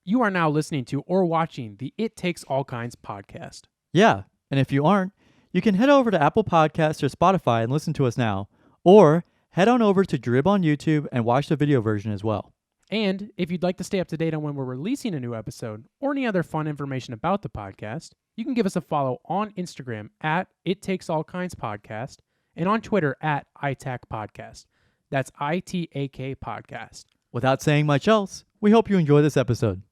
You are now listening to or watching the It Takes All Kinds podcast. Yeah, and if you aren't, you can head over to Apple Podcasts or Spotify and listen to us now, or head on over to Drib on YouTube and watch the video version as well. And if you'd like to stay up to date on when we're releasing a new episode or any other fun information about the podcast, you can give us a follow on Instagram at It Takes All Kinds Podcast and on Twitter at ITAC Podcast. That's ITAK Podcast. Without saying much else, we hope you enjoy this episode.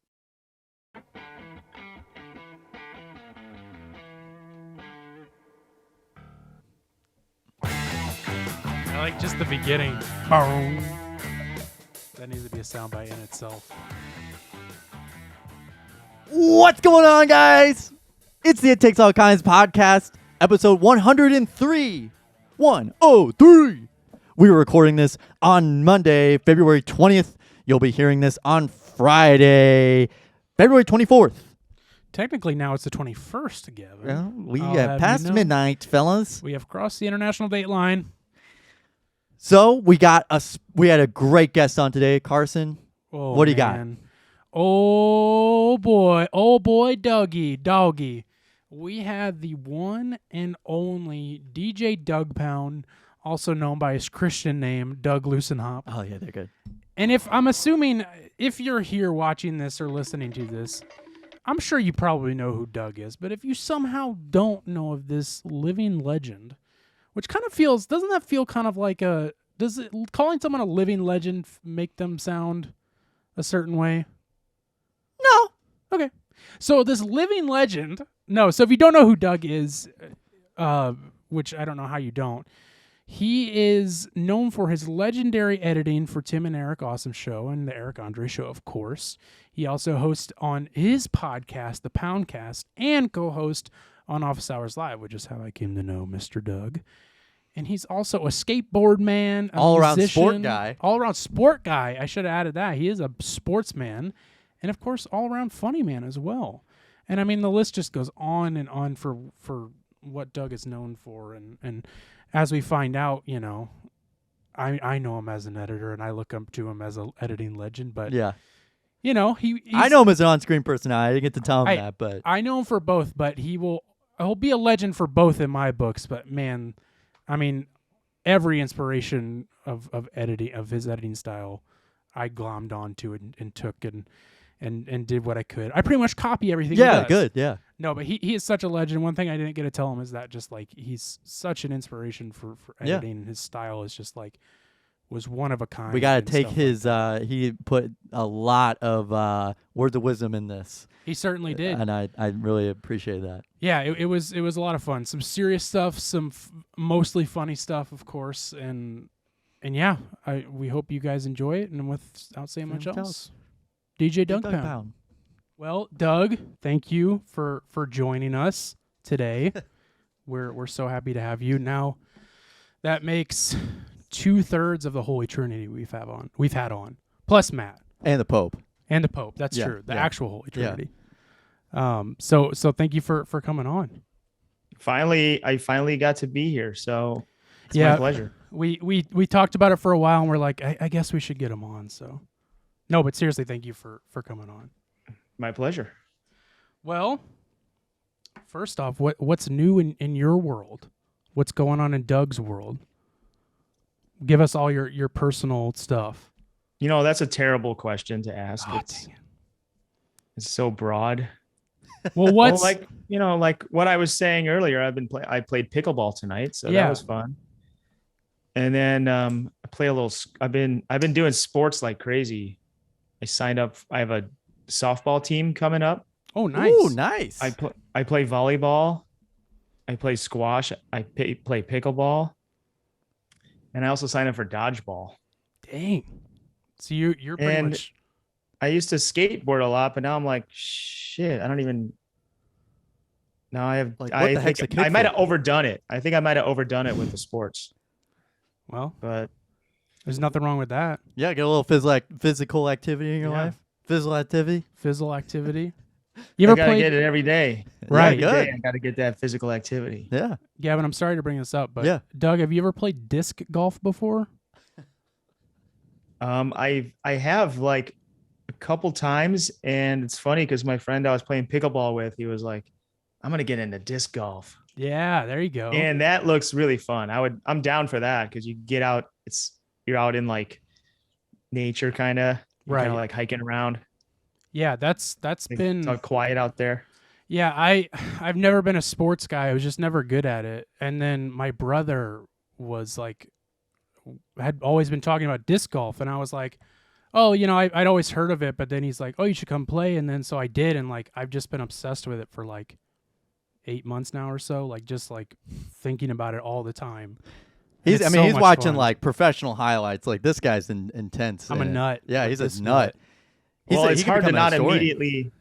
I like just the beginning. Boom. That needs to be a soundbite in itself. What's going on, guys? It's the It Takes All Kinds podcast, episode 103. 103. We were recording this on Monday, February 20th. You'll be hearing this on Friday, February 24th. Technically, now it's the 21st, Gavin. Well, we I'll have have past you know. midnight, fellas. We have crossed the international date line. So we had a great guest on today, Carson. Oh, What do you got? man. Oh boy, doggy. We had the one and only DJ Douggpound, also known by his Christian name, Doug Lussenhop. Oh yeah, they're good. And if I'm assuming if you're here watching this or listening to this, I'm sure you probably know who Doug is. But if you somehow don't know of this living legend, which kind of feels, doesn't that feel kind of like calling someone a living legend make them sound a certain way? No. Okay. So this living legend, so if you don't know who Doug is, which I don't know how you don't, he is known for his legendary editing for Tim and Eric Awesome Show and the Eric Andre Show, of course. He also hosts on his podcast, The Poundcast, and co-host on Office Hours Live, which is how I came to know Mr. Doug. And he's also a skateboard man, All-around sport guy. All-around sport guy. I should have added that. He is a sportsman. And, of course, all-around funny man as well. And, I mean, the list just goes on and on for what Doug is known for. And as we find out, you know, I know him as an editor, and I look up to him as an editing legend. But, Yeah. you know, I know him as an on-screen personality. I didn't get to tell him that, but I know him for both, but he'll be a legend for both in my books. But, man, I mean, every inspiration of editing, of his editing style, I glommed onto it and took and did what I could. I pretty much copy everything he does. good, yeah. No, but he is such a legend. One thing I didn't get to tell him is that just like he's such an inspiration for editing. His style is just like was one of a kind. We got to and take stuff his, like that. he put a lot of words of wisdom in this. He certainly did. And I really appreciate that. Yeah, it was a lot of fun. Some serious stuff, some mostly funny stuff, of course, and yeah, we hope you guys enjoy it. And without saying much else, DJ Douggpound. Well, Doug, thank you for joining us today. We're so happy to have you. Now, that makes 2/3 of the Holy Trinity we've had on, plus Matt And the Pope. and the Pope. That's Yeah, true. The yeah. actual Holy Trinity. So thank you for coming on. I finally got to be here, so it's Yeah. my pleasure. We talked about it for a while, and we're like, I guess we should get him on. So, no, but seriously, thank you for coming on. My pleasure. Well, first off, what's new in your world? What's going on in Doug's world? Give us all your personal stuff. You know, that's a terrible question to ask. Oh, it's dang it. it's so broad. Well, what's Well, like what I was saying earlier, I played pickleball tonight, so Yeah. that was fun. And then I play a little. I've been doing sports like crazy. I signed up. I have a softball team coming up. Oh, nice. Ooh, nice. I play volleyball. I play squash. I play pickleball. And I also signed up for dodgeball. Dang. So you're pretty And much. I used to skateboard a lot, but now I'm like, shit, I don't even. Now I have. Like, what the heck's a I might have kickflip? overdone it. I think I might have overdone it with the sports, Well, but there's nothing wrong with that. Yeah, get a little physical activity in your Yeah. life. Physical activity. Fizzle activity. You I ever gotta played? get it every day. Right. Every day Good. I gotta get that physical activity. Yeah. Gavin, I'm sorry to bring this up, but Yeah. Doug, have you ever played disc golf before? I have like couple times, and it's funny because my friend I was playing pickleball with, he was like, I'm gonna get into disc golf. Yeah, there you go. And that looks really fun. I'm down for that because you get out, you're out in like nature kind of like hiking around. Yeah, that's been it's all quiet out there. Yeah, I've never been a sports guy. I was just never good at it. And then my brother was like had always been talking about disc golf, and I was like, oh, I'd always heard of it, but then he's like, oh, you should come play, and then so I did, and like I've just been obsessed with it for like 8 months now or so, like just like thinking about it all the time. He's watching like professional highlights. Like this guy's intense. I'm a nut. Yeah, he's a nut. It's hard to not immediately.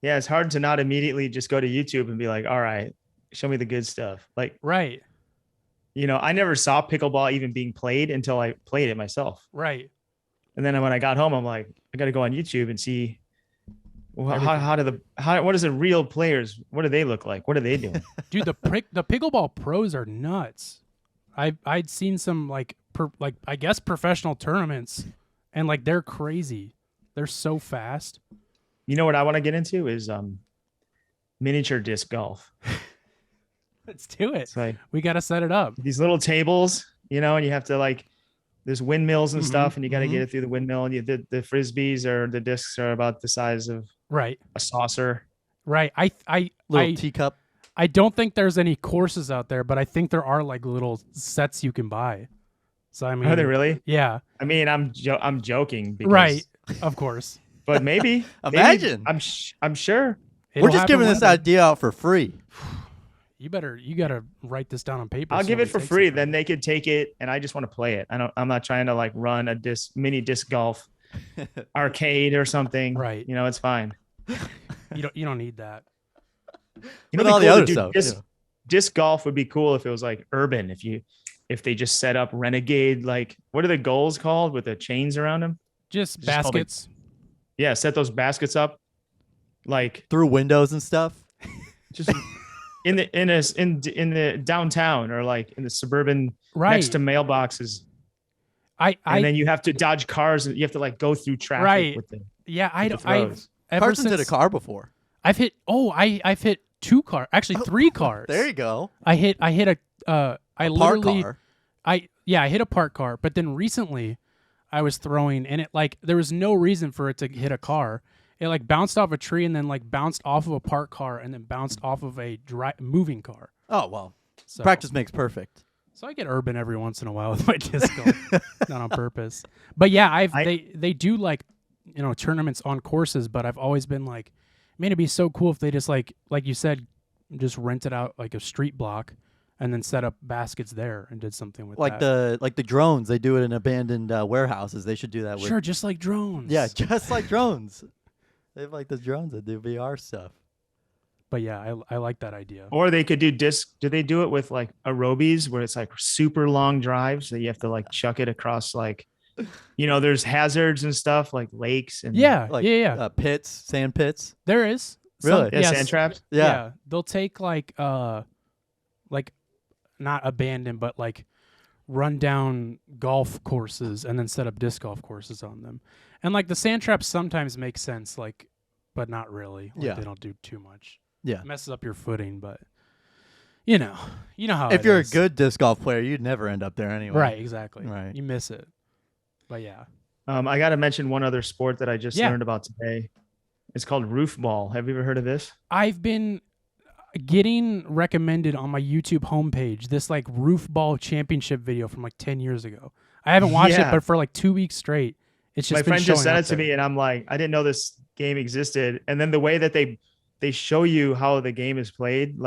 Yeah, it's hard to not immediately just go to YouTube and be like, all right, show me the good stuff. Like, right. I never saw pickleball even being played until I played it myself. Right. And then when I got home, I'm like, I got to go on YouTube and see what is the real players? What do they look like? What are they doing? Dude, the pickleball pros are nuts. I'd seen some I guess professional tournaments, and like they're crazy. They're so fast. You know what I want to get into is miniature disc golf. Let's do it. Like, we got to set it up. These little tables, and you have to there's windmills and stuff, and you got to get it through the windmill. And the frisbees or the discs are about the size of a saucer. Right. Little teacup. I don't think there's any courses out there, but I think there are like little sets you can buy. So I mean, are they really? Yeah. I mean, I'm joking. Because, right. Of course. But maybe. Imagine. I'm sure. We're just giving this idea out for free. You gotta write this down on paper. I'll give it for free. Then they could take it, and I just want to play it. I'm not trying to like run a mini disc golf arcade or something. Right. It's fine. You don't need that. All the other stuff. Disc golf would be cool if it was like urban. If they just set up renegade, like what are the goals called with the chains around them? Just baskets. Yeah, set those baskets up, like through windows and stuff. Just in the downtown or like in the suburban next to mailboxes. And then you have to dodge cars and you have to like go through traffic with them. Yeah, Carson's hit a car before. I've hit 2 cars, actually 3 cars. There you go. I hit a parked car. I hit a parked car, but then recently I was throwing and it there was no reason for it to hit a car. It bounced off a tree and then bounced off of a parked car and then bounced off of a moving car. Oh, well. So, practice makes perfect. So I get urban every once in a while with my disc golf, not on purpose. But yeah, they do tournaments on courses, but I've always been like, man, it'd be so cool if they just like you said, just rented out like a street block and then set up baskets there and did something with that. Like the drones, they do it in abandoned warehouses. They should do that. Sure, just like drones. Yeah, just like drones. They have the drones that do VR stuff. But yeah, I like that idea. Or they could do disc. Do they do it with aerobies where it's super long drives that you have to chuck it across there's hazards and stuff like lakes and pits, sand pits. There is. Really? Sand traps? Yeah. They'll take not abandoned, but run down golf courses and then set up disc golf courses on them. And the sand traps sometimes make sense, but not really. They don't do too much. Yeah. It messes up your footing, but you know how if you're a good disc golf player, you'd never end up there anyway. Right, exactly. Right. You miss it. But yeah. I got to mention one other sport that I just learned about today. It's called roof ball. Have you ever heard of this? I've been getting recommended on my YouTube homepage this roof ball championship video from 10 years ago. I haven't watched it, but for 2 weeks straight, it's just my friend just sent it to me, and I'm like, I didn't know this game existed. And then the way that they show you how the game is played,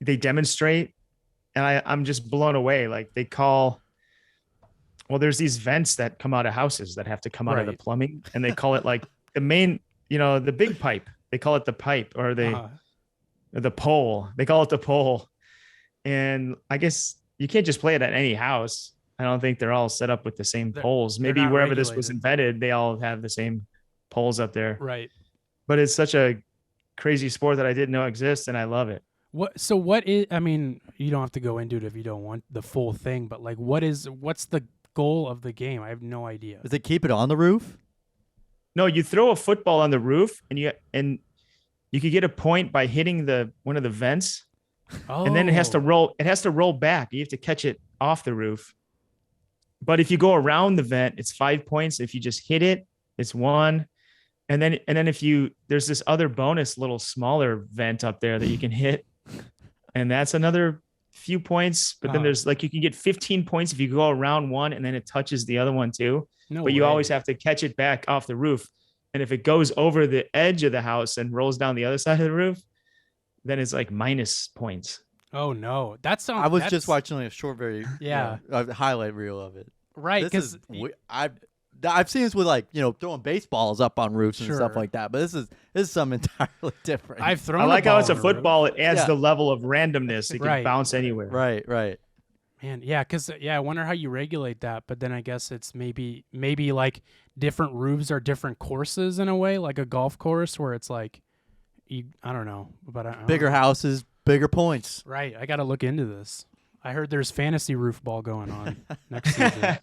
they demonstrate, and I'm just blown away. They call. Well, there's these vents that come out of houses that have to come out of the plumbing, and they call it the main, the big pipe. They call it the pipe or the pole. They call it the pole. And I guess you can't just play it at any house. I don't think they're all set up with the same poles. Maybe wherever this was invented, they all have the same poles up there. Right. But it's such a crazy sport that I didn't know exists, and I love it. What is, I mean, you don't have to go into it if you don't want the full thing, but what's the goal of the game? I have no idea. Does it keep it on the roof? No, you throw a football on the roof, and you could get a point by hitting one of the vents, Oh, and then it has to roll. It has to roll back. You have to catch it off the roof. But if you go around the vent, it's 5 points. If you just hit it, it's 1. And then if there's this other bonus little smaller vent up there that you can hit, and that's another few points. But then there's like you can get 15 points if you go around one and then it touches the other one too. No but you way. always have to catch it back off the roof. And if it goes over the edge of the house and rolls down the other side of the roof, then it's like minus points. Oh no, that sounds. I was just watching a short a highlight reel of it. Right, because I've seen this with like throwing baseballs up on roofs and stuff like that, but this is something entirely different. I've thrown. I like how it's a roof. football. It adds the level of randomness. It can bounce anywhere. Right. Man, yeah, because I wonder how you regulate that. But then I guess it's maybe like different roofs are different courses in a way, like a golf course where it's like, I don't know, but I don't bigger know. houses, bigger points. Right, I got to look into this. I heard there's fantasy roof ball going on next season.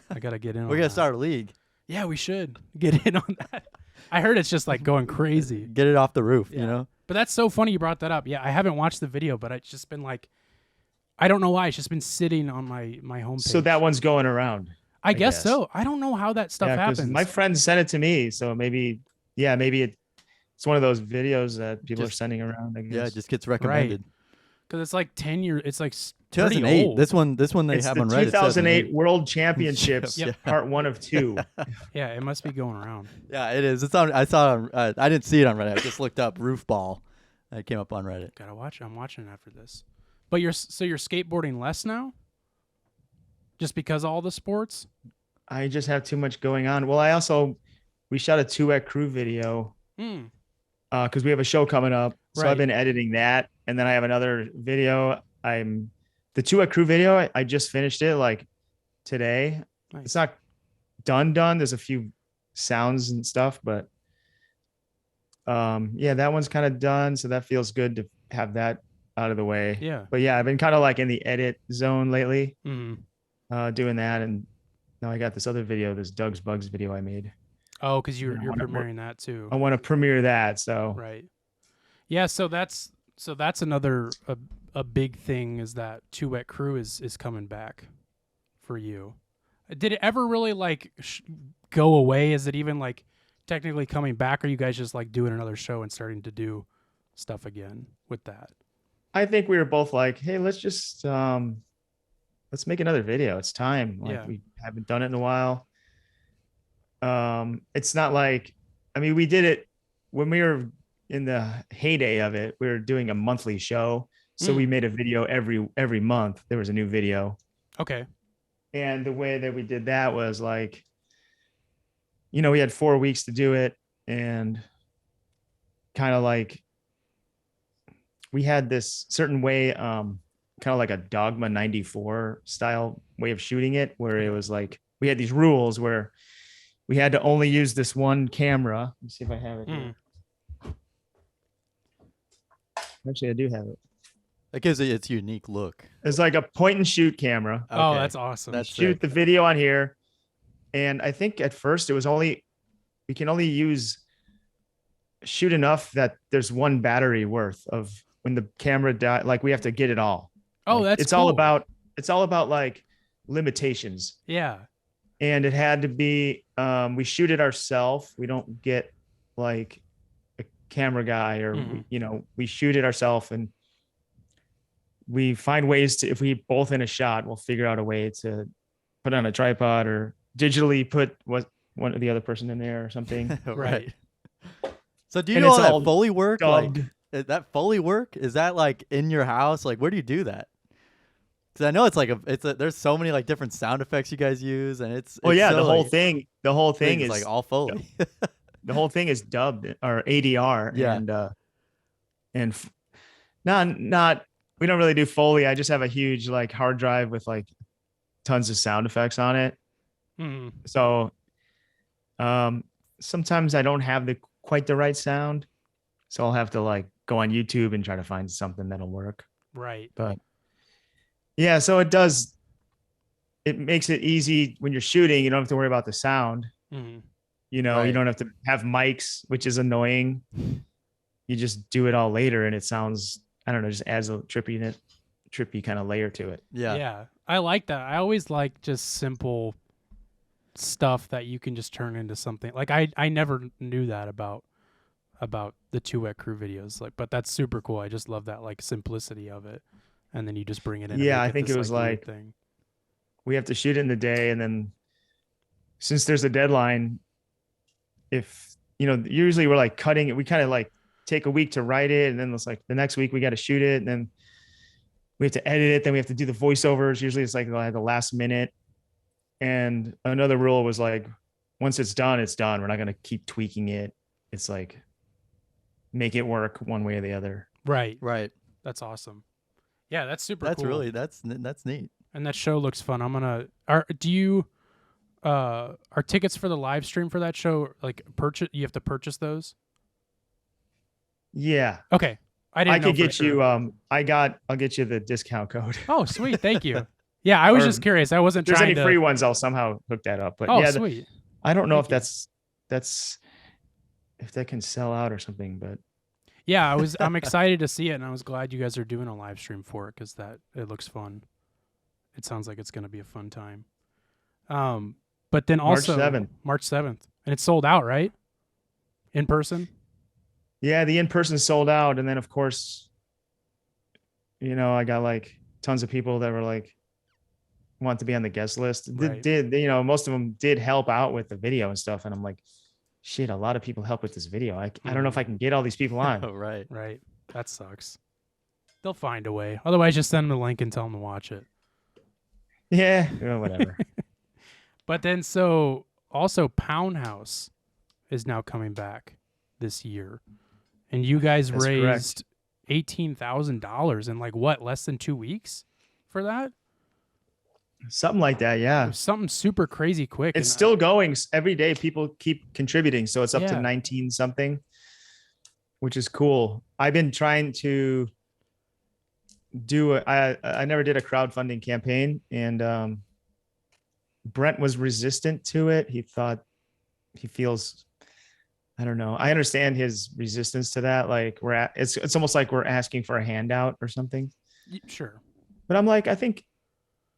I got to get in. We're gonna start a league. Yeah, we should get in on that. I heard it's just like going crazy. Get it off the roof, you know. But that's so funny you brought that up. Yeah, I haven't watched the video, but it's just been like, I don't know why. It's just been sitting on my homepage. So that one's going around. I guess so. I don't know how that stuff happens. My friend sent it to me, so maybe it's one of those videos that people are sending around. I guess. Yeah, it just gets recommended. Because it's like 10 years. It's like 2008. old. This one they have on Reddit. 2008 World Championships, part 1 of 2. Yeah, it must be going around. Yeah, it is. It's on. I saw it on. I didn't see it on Reddit. I just looked up roof ball. It came up on Reddit. Gotta watch it. I'm watching it after this. But you're skateboarding less now? Just because of all the sports? I just have too much going on. Well, we shot a 2 Crew video because we have a show coming up. So I've been editing that. And then I have another video. The 2 Crew video, I just finished it like today. Nice. It's not done. There's a few sounds and stuff, but that one's kind of done. So that feels good to have that out of the way. Yeah. But yeah, I've been kind of like in the edit zone lately, doing that. And now I got this other video, this Doug's Bugs video I made. Oh, because you're premiering that too. I want to premiere that. So right. Yeah. So that's another a big thing is that 2 Crew is coming back for you. Did it ever really like go away? Is it even like technically coming back? Or are you guys just like doing another show and starting to do stuff again with that? I think we were both like, hey, let's just let's make another video. It's time. Like we haven't done it in a while. It's not like, I mean, we did it when we were in the heyday of it. We were doing a monthly show. So we made a video every month. There was a new video. Okay. And the way that we did that was like, we had 4 weeks to do it, and kind of like we had this certain way, kind of like a Dogma 94 style way of shooting it, where it was like we had these rules where we had to only use this one camera. Let me see if I have it here. Actually, I do have it. That gives it its unique look. It's like a point and shoot camera. Okay. Oh, that's awesome. That's shoot the video on here. And I think at first it was we can only shoot enough that there's one battery worth of when the camera died. Like we have to get it all. Oh, like, that's it's cool. all about like limitations. Yeah. And it had to be, we shoot it ourselves. We don't get like a camera guy or, we shoot it ourselves, and we find ways to, if we both in a shot, we'll figure out a way to put on a tripod or digitally put one of the other person in there or something. Right. So do you know all that Foley work? Like, that Foley work, is that like in your house? Like, where do you do that? Because I know it's like there's so many like different sound effects you guys use, and it's the whole like, thing is like all Foley. The whole thing is dubbed or ADR. Yeah. And not we don't really do Foley. I just have a huge like hard drive with like tons of sound effects on it. So sometimes I don't have quite the right sound, so I'll have to like go on YouTube and try to find something that'll work. Right. But yeah, so it makes it easy when you're shooting. You don't have to worry about the sound. You know, you don't have to have mics, which is annoying. You just do it all later, and it sounds, I don't know, just adds a trippy kind of layer to it. Yeah. I like that. I always like just simple stuff that you can just turn into something. Like I never knew that about the Two Wet Crew videos. Like, but that's super cool. I just love that like simplicity of it. And then you just bring it in. Yeah, and make I think this, it was like thing. We have to shoot it in the day, and then since there's a deadline, if you know, usually we're like cutting it. We kind of like take a week to write it, and then it's like the next week we got to shoot it, and then we have to edit it. Then we have to do the voiceovers. Usually it's like the last minute. And another rule was like, once it's done, it's done. We're not going to keep tweaking it. It's like, make it work one way or the other. Right. That's awesome. Yeah, that's super that's cool. Really, that's neat. And that show looks fun. Are tickets for the live stream for that show like purchase? You have to purchase those? Yeah. Okay. I could get you, I'll get you the discount code. Oh, sweet. Thank you. Yeah, I was just curious. I wasn't trying to. If there's there's any free ones, I'll somehow hook that up. But sweet. I don't know if that's if that can sell out or something, but yeah, I'm excited to see it, and I was glad you guys are doing a live stream for it because it looks fun. It sounds like it's going to be a fun time. But then also March 7th, and it's sold out, right? In person. Yeah, the in-person sold out, and then of course, you know, I got like tons of people that were like want to be on the guest list. Right. You know, most of them did help out with the video and stuff, and I'm like, shit, a lot of people help with this video. I don't know if I can get all these people on. Oh, right. That sucks. They'll find a way. Otherwise, just send them the link and tell them to watch it. Yeah, whatever. But then, so also Pound House is now coming back this year, and you guys That's raised $18,000 in like what, less than 2 weeks for that? Something like that, yeah. It was something super crazy quick. It's still going every day. People keep contributing, so it's up to 19 something, which is cool. I've been trying to do I never did a crowdfunding campaign, and Brent was resistant to it. He feels, I don't know. I understand his resistance to that. Like it's almost like we're asking for a handout or something. Sure. But I'm like, I think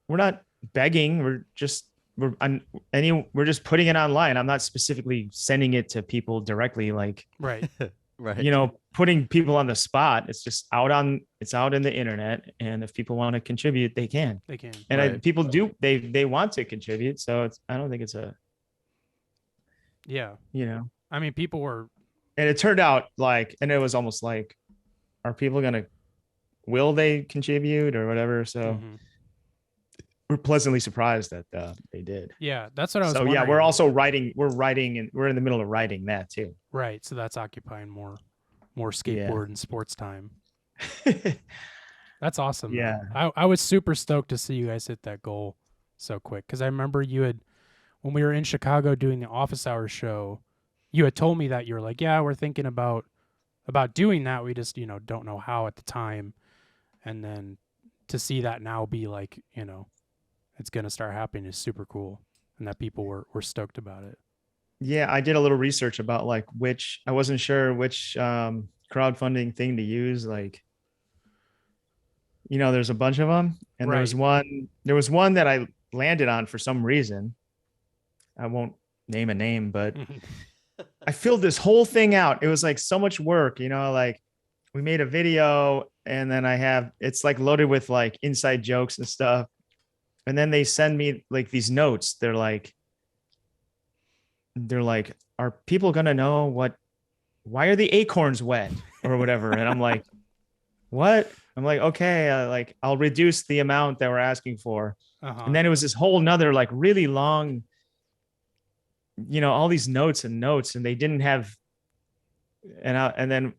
we're not begging. We're just putting it online. I'm not specifically sending it to people directly. Like, right. You know, putting people on the spot. It's just it's out in the internet. And if people want to contribute, they can. And people do, they want to contribute. So I don't think it's you know, I mean, people were, and it turned out like, and it was almost like, are people will they contribute or whatever? So we're pleasantly surprised that they did. Yeah, that's what I was wondering. Yeah, we're also writing, and we're in the middle of writing that too. Right. So that's occupying more skateboard and sports time. That's awesome. Yeah. I was super stoked to see you guys hit that goal so quick. Cause I remember when we were in Chicago doing the office hours show, you had told me that you were like, yeah, we're thinking about doing that. We just, don't know how at the time. And then to see that now be like, it's going to start happening is super cool. And that people were stoked about it. Yeah. I did a little research about like I wasn't sure which crowdfunding thing to use. Like, there's a bunch of them. And there was one that I landed on for some reason. I won't name a name, but I filled this whole thing out. It was like so much work, like we made a video and then it's like loaded with like inside jokes and stuff. And then they send me like these notes. They're like, are people going to know why are the acorns wet or whatever? And I'm like, what? I'm like, okay, I'll reduce the amount that we're asking for. And then it was this whole nother, like really long, all these notes and they didn't have, and then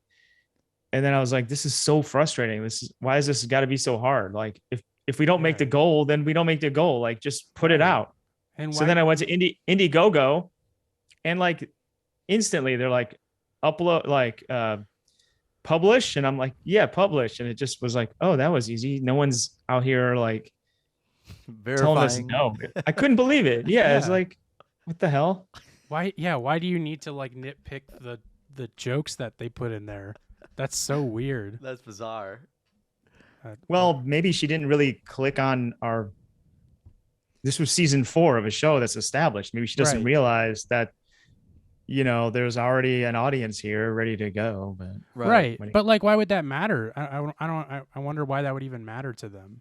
I was like, this is so frustrating. Why has this got to be so hard? Like if we don't make the goal, then we don't make the goal. Like just put it out. And so then I went to Indiegogo, and like instantly they're like upload, like publish, and I'm like, yeah, publish, and it just was like, oh, that was easy. No one's out here like telling us no. I couldn't believe it. Yeah, it's like, what the hell? Why? Yeah. Why do you need to like nitpick the jokes that they put in there? That's so weird. That's bizarre. Well, maybe she didn't really click on our. This was season 4 of a show that's established. Maybe she doesn't Right. realize that, there's already an audience here ready to go. But Right. When it- But like, why would that matter? I wonder why that would even matter to them.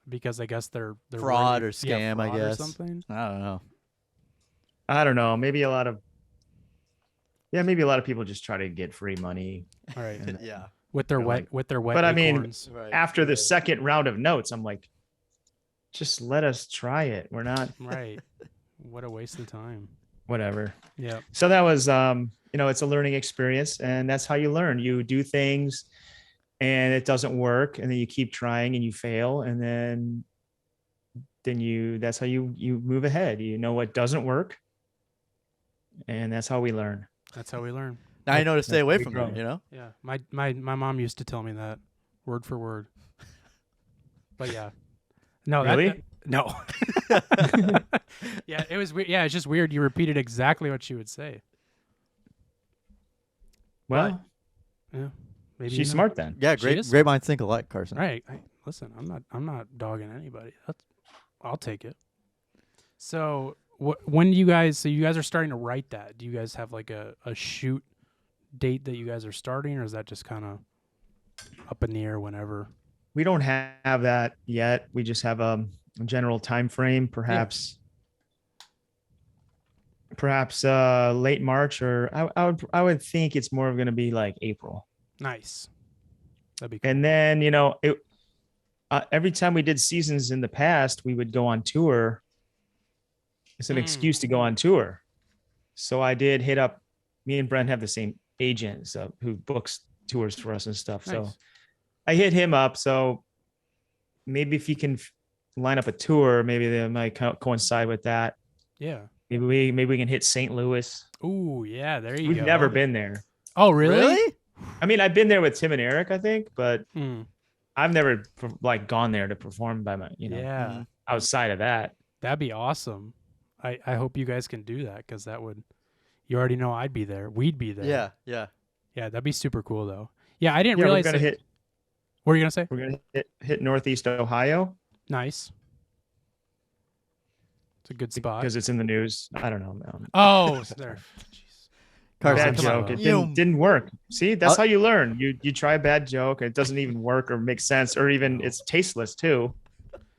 Because I guess they're Fraud worried- or scam, I fraud or guess. something. I don't know. I don't know. Maybe a lot of people just try to get free money. All right. Yeah. With their They're wet like- with their wet But I mean, acorns. Right. After the second round of notes, I'm like, just let us try it. We're not Right. What a waste of time. whatever. Yeah. So that was it's a learning experience, and that's how you learn. You do things and it doesn't work, and then you keep trying and you fail, and then that's how you move ahead. You know what doesn't work, and that's how we learn. That's how we learn. Now you know to stay away we from grow. them, you know? Yeah. My mom used to tell me that word for word. But yeah. No, Really? no. Yeah, it was weird. Yeah, it's just weird. You repeated exactly what she would say. Well, Yeah. Maybe she's you know. smart then. Yeah, She great is. great minds think alike, Carson. Right. Listen, I'm not dogging anybody. I'll take it. So when do you guys? So you guys are starting to write that? Do you guys have like a shoot date that you guys are starting, or is that just kind of up in the air whenever? We don't have that yet. We just have a general time frame, perhaps late March, or I would think it's more going to be like April. Nice. That'd be cool. And then every time we did seasons in the past, we would go on tour. It's an excuse to go on tour. So I did hit up. Me and Brent have the same agent, so who books tours for us and stuff. Nice. So I hit him up. So maybe if you can line up a tour, maybe they might coincide with that. Yeah. Maybe we can hit St. Louis. Ooh, yeah. There you We've go. never been there. Oh, really? I mean, I've been there with Tim and Eric, I think, but Hmm. I've never like gone there to perform by my, Yeah. outside of that. That'd be awesome. I hope you guys can do that because that would. You already know I'd be there. We'd be there. Yeah, yeah. Yeah, that'd be super cool though. Yeah, I didn't Yeah, realize. we're gonna hit. What are you gonna say? We're gonna hit Northeast Ohio Nice. It's a good spot. because it's in the news. I don't know. Oh, there. Jeez. Carson, Bad come on. joke. It You- didn't work. See, that's how you learn. You try a bad joke. It doesn't even work or make sense, or even it's tasteless too.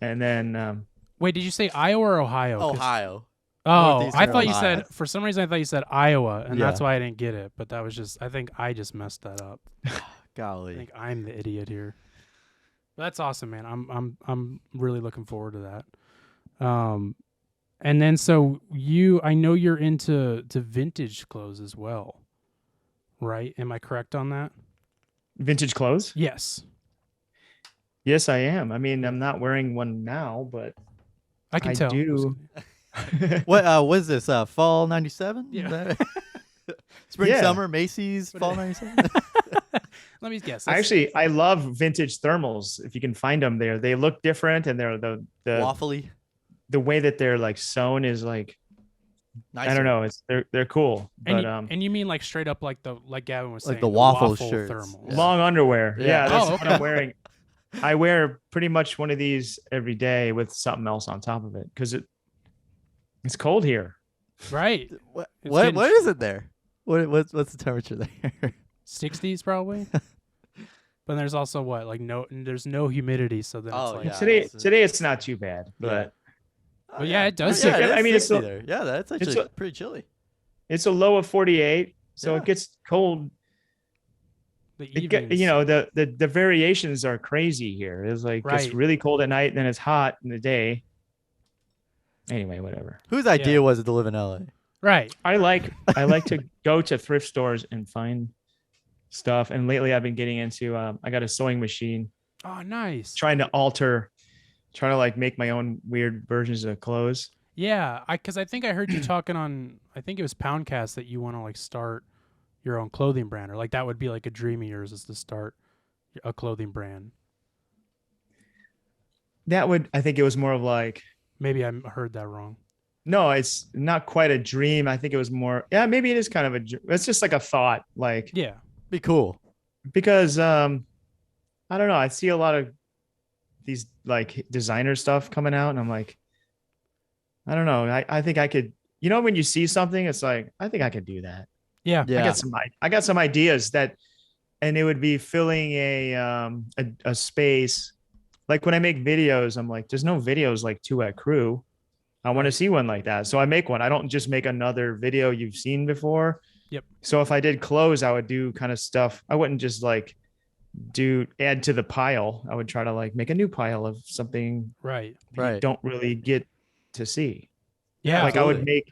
And then Wait, did you say Iowa or Ohio? 'Cause- Ohio. Oh, Northeastern I thought you Ohio. said for some reason I thought you said Iowa, and that's Yeah. why I didn't get it. But that was just I think I just messed that up. I Golly. think I'm the idiot here. But that's awesome, man. I'm really looking forward to that. And then so I know you're into vintage clothes as well, right? Am I correct on that? vintage clothes. Yes, Yes, I am. I mean, I'm not wearing one now, but I can I tell. do. What is this? Fall 97? Yeah. Spring, Yeah. summer, Macy's, fall 97? Let me guess. I love vintage thermals. If you can find them there, they look different, and they're the Waffly. the way that they're like sewn is like Nicer. I don't know. It's they're cool, and but you mean like straight up like Gavin was Like saying, the waffle shirts. thermals. Yeah. long underwear. Yeah. Yeah, that's Oh, what okay. I'm wearing. I wear pretty much one of these every day with something else on top of it because it's cold here. Right? What It's what, getting what is it there? What's the temperature there? 60s probably. But there's also what there's no humidity, so then Oh, it's like yeah. Today it's not too bad, Right. but Well, yeah, it does Yeah, take- it is I mean, it's 60 a- there. Yeah, that's it's actually a- pretty chilly. it's a low of 48, so Yeah. it gets cold. the It get, evenings. the variations are crazy here. It's like Right. it's really cold at night, and then it's hot in the day. Anyway, whatever. Whose idea was it to live in LA? Right. I like to go to thrift stores and find stuff. And lately, I've been getting into. I got a sewing machine, Oh, nice. trying to like make my own weird versions of clothes. Yeah, because I think I heard you talking on. I think it was Poundcast that you want to like start your own clothing brand, or like that would be like a dream of yours is to start a clothing brand. I think it was more of like Maybe I heard that wrong. No, it's not quite a dream. I think it was more. Yeah, maybe it is kind of it's just like a thought, like Yeah. Be cool. because I don't know. I see a lot of these like designer stuff coming out, and I'm like, I don't know. I think I could. You know, when you see something, it's like I think I could do that. Yeah. Yeah. I got some ideas that, and it would be filling a space. Like when I make videos, I'm like, there's no videos like Two at Crew. I want to see one like that. So I make one. I don't just make another video you've seen before. Yep. So if I did clothes, I would do kind of stuff. I wouldn't just like add to the pile. I would try to like make a new pile of something Right. you don't really get to see. Yeah. Like absolutely.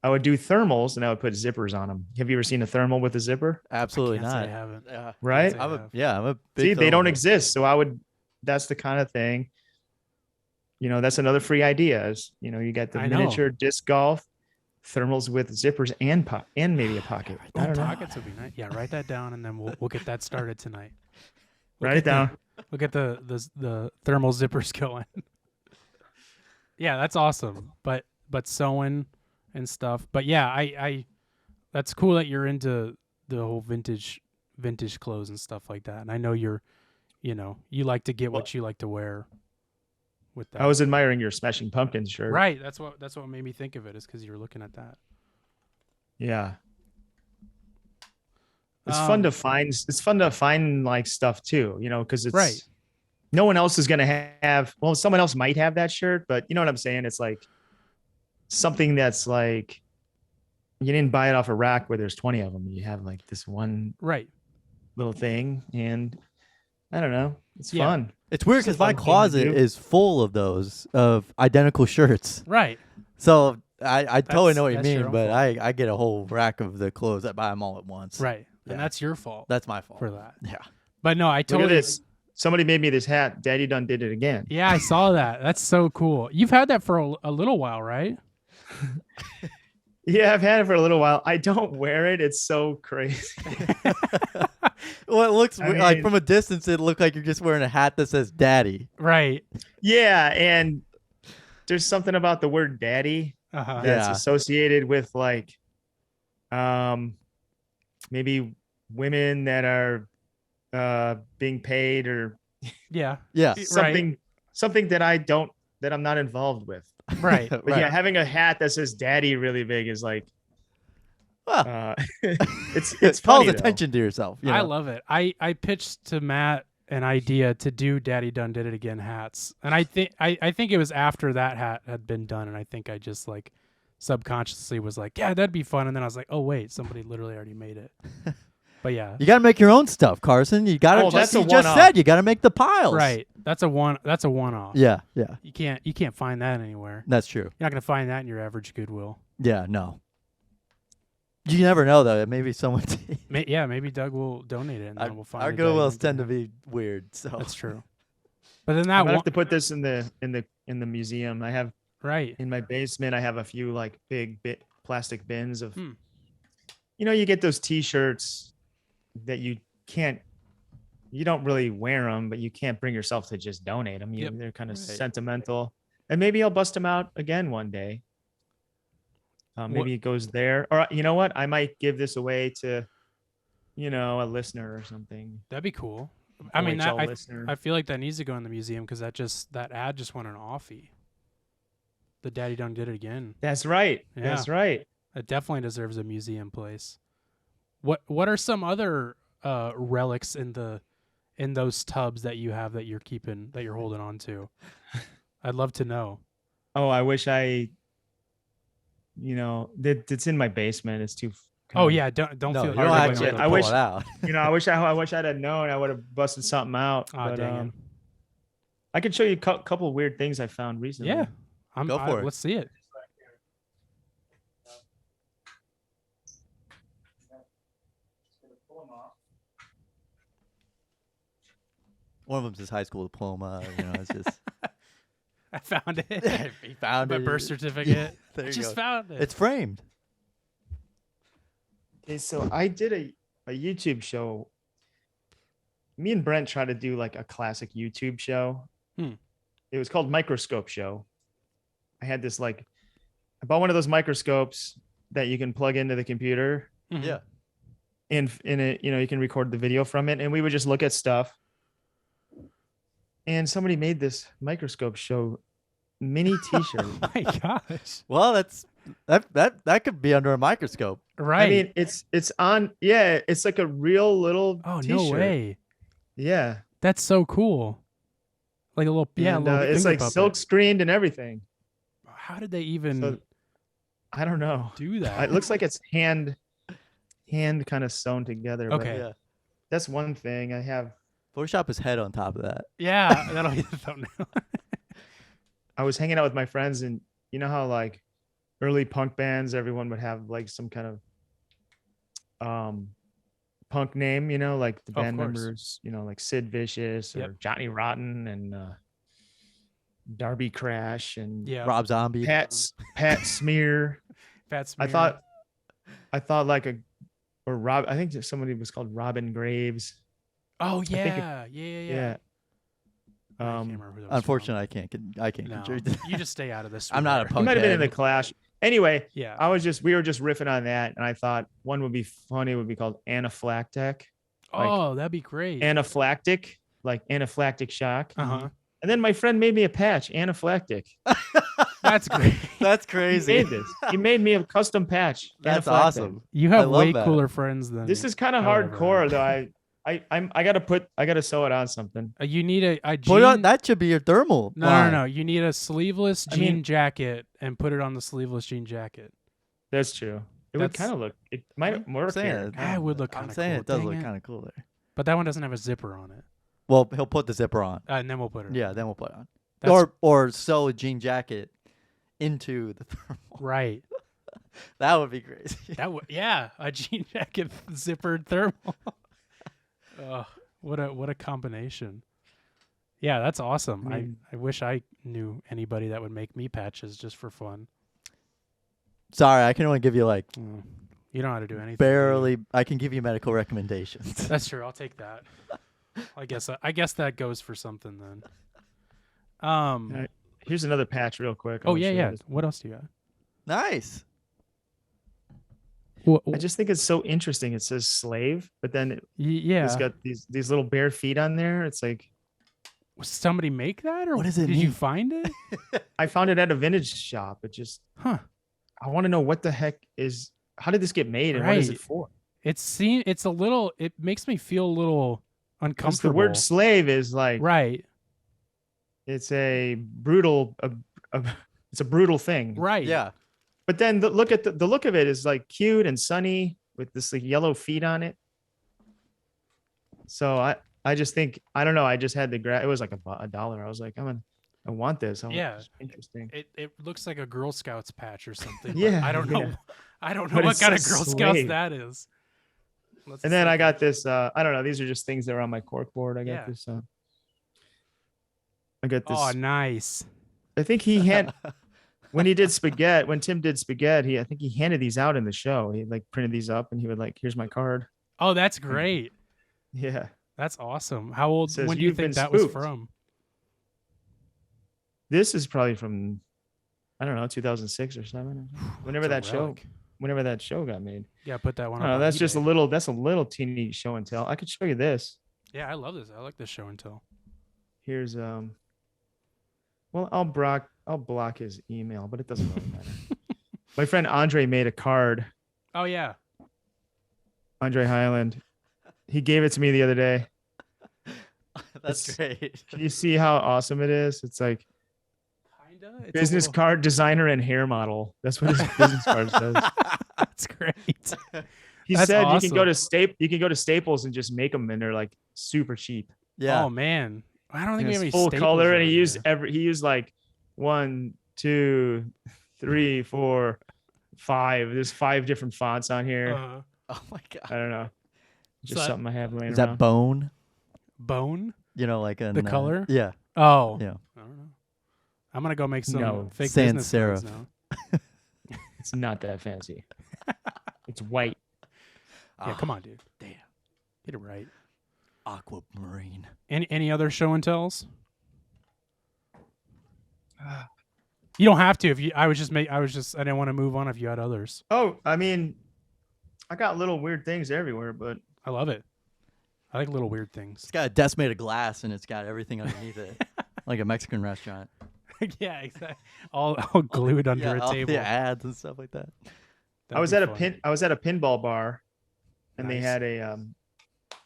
I would do thermals and I would put zippers on them. Have you ever seen a thermal with a zipper? Absolutely Can't say I not. haven't. Yeah. Right? say I'm I a have. I'm a big See, they don't thermal. exist. So that's the kind of thing. You know, that's another free idea is, you know, you got the I know. miniature disc golf, thermals with zippers and maybe a pocket. I Oh, don't know. pockets would be nice. Yeah, write that down, and then we'll get that started tonight. Write it down. We'll get the thermal zippers going. Yeah, that's awesome. But sewing and stuff. But yeah, I that's cool that you're into the whole vintage clothes and stuff like that. And I know you like to get what you like to wear with that. I was admiring your Smashing Pumpkins shirt. right. That's what made me think of it, is because you were looking at that. Yeah. It's fun to find like stuff too, you know, because it's Right. no one else is gonna have, well, someone else might have that shirt, but you know what I'm saying? It's like something that's like you didn't buy it off a rack where there's 20 of them. You have like this one Right. little thing, and I don't know. It's Yeah. fun. It's weird It's a because my fun thing to closet do. is full of those of identical shirts. Right. So I totally know what you that's your mean, own but fault. I get a whole rack of the clothes. I buy them all at once. Right. Yeah. And that's your fault That's my fault for that. Yeah. But no, I Look totally at this. Somebody made me this hat. Daddy done did it again. Yeah, I saw that. That's so cool. You've had that for a little while, right? Yeah, I've had it for a little while. I don't wear it. It's so crazy. Well, it looks I like mean- from a distance, it looked like you're just wearing a hat that says "Daddy." Right. Yeah, and there's something about the word daddy Uh-huh. that's Yeah. associated with like maybe women that are being paid or Yeah. Yeah. something that I'm not involved with. Right. But Right. yeah, having a hat that says daddy really big is like Well, it's it funny calls though. attention to yourself. You I know? love it. I pitched to Matt an idea to do Daddy Done Did It Again hats. And I think it was after that hat had been done, and I think I just like subconsciously was like, yeah, that'd be fun. And then I was like, oh wait, somebody literally already made it. But yeah. You got to make your own stuff, Carson. You got to. Oh, that's a you just one-off. said you got to make the piles. Right. That's a one-off. Yeah. Yeah. You can't find that anywhere. That's true. You're not gonna find that in your average Goodwill. Yeah. No. You never know though. Maybe someone. Maybe Doug will donate it, and then we'll find Our a Daddy Goodwills Done Did tend to It. be weird. So That's true. But then I that might one, have to put this in the museum. I have right? in my basement. I have a few like big plastic bins of. Hmm. You know, you get those T-shirts that you don't really wear them, but you can't bring yourself to just donate them. Yep. They're kind of Right. sentimental, and maybe I'll bust them out again one day. Maybe it goes there, or you know what? I might give this away to, a listener or something. That'd be cool. I mean, OHL listener. I feel like that needs to go in the museum because that ad just went on offie. The Daddy Done Did It Again. That's right. Yeah. That's right. It definitely deserves a museum place. What are some other relics in those tubs that you have that you're keeping, that you're holding on to? I'd love to know. Oh, I wish it's in my basement. It's too. Oh yeah, don't no, feel you hard don't to have bring to it I up. pull wish- it out. I wish I'd have known. I would have busted something out. Aw, but dang it. I could show you a couple weird things I found recently. Yeah, Go for it. Let's see it. One of them's his high school diploma. It's just I found it. he found My it. birth certificate. There I you just go. found it. It's framed. Okay, so I did a YouTube show. Me and Brent tried to do like a classic YouTube show. Hmm. It was called Microscope Show. I I bought one of those microscopes that you can plug into the computer, Mhm. Yeah. and in it, you can record the video from it, and we would just look at stuff. And somebody made this microscope show mini T-shirt. Oh my gosh. Well, that could be under a microscope. Right. I mean, it's on. Yeah, it's like a real little. oh, T-shirt. no way. Yeah, That's so cool. Like a little, yeah, and, a little it's finger like puppet. silk screened and everything. How did they even So I don't know. do that? It looks like it's hand kind of sewn together. but Okay. Yeah. that's one thing I have. Photoshop his head on top of that. Yeah, that'll be the thumbnail. I was hanging out with my friends, and you know how like early punk bands, everyone would have like some kind of punk name, like the Of band course. members, like Sid Vicious or Yep. Johnny Rotten and Darby Crash and Yeah. Rob Zombie. Pat Smear. Fat smear. I thought like or Rob. I think somebody was called Robin Graves. Oh think it- yeah. Yeah. I can't Um, remember who that was Unfortunately, I can't from. No, contribute. to that. you just stay out of this. I'm not a sweetheart. he punk might have been in head. the Clash. Anyway, Yeah. we were just riffing on that, and I thought one would be funny. Would be called anaphylactic. Oh, that'd be great. Anaphylactic, like anaphylactic shock. Uh-huh. And then my friend made me a patch, anaphylactic. That's great. That's He crazy. made this. He made me a custom patch. That's anaphylactic. awesome. You I have love way that. cooler friends than This is kind of I would ever hardcore, have. though. I gotta sew it on something. You need a Put on jean. that should be your thermal. No, line. no. You need a sleeveless I jean mean- jacket and put it on the sleeveless jean jacket. That's true. It would That's- kind of look. It might I'm work saying here. it. That would look kind I'm of saying cool. it does Dang look it. kind of cool there. But that one doesn't have a zipper on it. Well, he'll put the zipper on. And then we'll put it. Yeah, then we'll put it on. That's Or sew a jean jacket into the thermal. right. That would be crazy. That would a jean jacket zippered thermal. What a combination. Yeah, that's awesome. I mean- I wish I knew anybody that would make me patches just for fun. Sorry, I can only give you like Mm. You don't know how to do anything. do you? barely. I can give you medical recommendations. That's true. I'll take that. I guess that goes for something then. Right. Here's another patch, real quick. Oh I'll yeah, show you yeah. this. What else do you got? Nice. I just think it's so interesting. It says slave, but then Yeah. it's got these little bare feet on there. It's like Was somebody make that, or What does it did you mean? find it? I found it at a vintage shop. It just Huh. I want to know what the heck is. How did this get made, and what is Right. it for? It's a little. It makes me feel a little 'Cause uncomfortable. the word slave is like right, it's a brutal, it's a brutal thing. right. Yeah. But then the look of it is like cute and sunny with this like yellow feet on it. So I just think I don't know. I just had to grab. It was like $1. I was like, I want this. Yeah. It's interesting. It looks like a Girl Scouts patch or something. but Yeah, I don't know. yeah. I don't know But what it kind of says Girl Scouts slave. that is. And then I got this. I don't know. These are just things that were on my cork board. I got Yeah. this. I got this. Oh, nice. I think he had when he did spaghetti. When Tim did spaghetti, I think he handed these out in the show. He like printed these up, and he would like, "Here's my card." Oh, that's great. Yeah. That's awesome. How old? Says, When do you "You've think been that was spooked." from? This is probably from, I don't know, 2006 or 7. Whenever It's a that relic. show, whenever that show got made. Yeah, put that one. Oh, up on that's just a eBay. little. That's a little teeny show and tell. I could show you this. Yeah, I love this. I like this show and tell. Here's Well, I'll block his email, but it doesn't really matter. My friend Andre made a card. Oh yeah. Andre Highland. He gave it to me the other day. That's It's- great. Can you see how awesome it is? It's like Kinda. It's a business little- card designer and hair model. That's what his business card says. That's great. He That's said you can go awesome. to you can go to Staples and just make them, and they're like super cheap. Yeah. Oh man, I don't think And we have any it's full Staples color, and around he used like 1, 2, 3, 4, 5. There's 5 different fonts on here. here. Oh my god. I don't know. Just that- something I have laying Is around. that bone? Bone. You know, like The color? Yeah. Oh. Yeah. I don't know. I'm gonna go make some No. fake Sans business cards serif. now. It's not that fancy. It's white. Yeah, come on, dude. Damn. Get it right. Aquamarine. Any other show and tells? You don't have to if you. I didn't want to move on if you had others. Oh, I mean, I got little weird things everywhere, but I love it. I like little weird things. It's got a desk made of glass and it's got everything underneath it, like a Mexican restaurant. Yeah, exactly. All glued under a all table. the ads and stuff like that. I was at a pinball bar, and they Nice. had a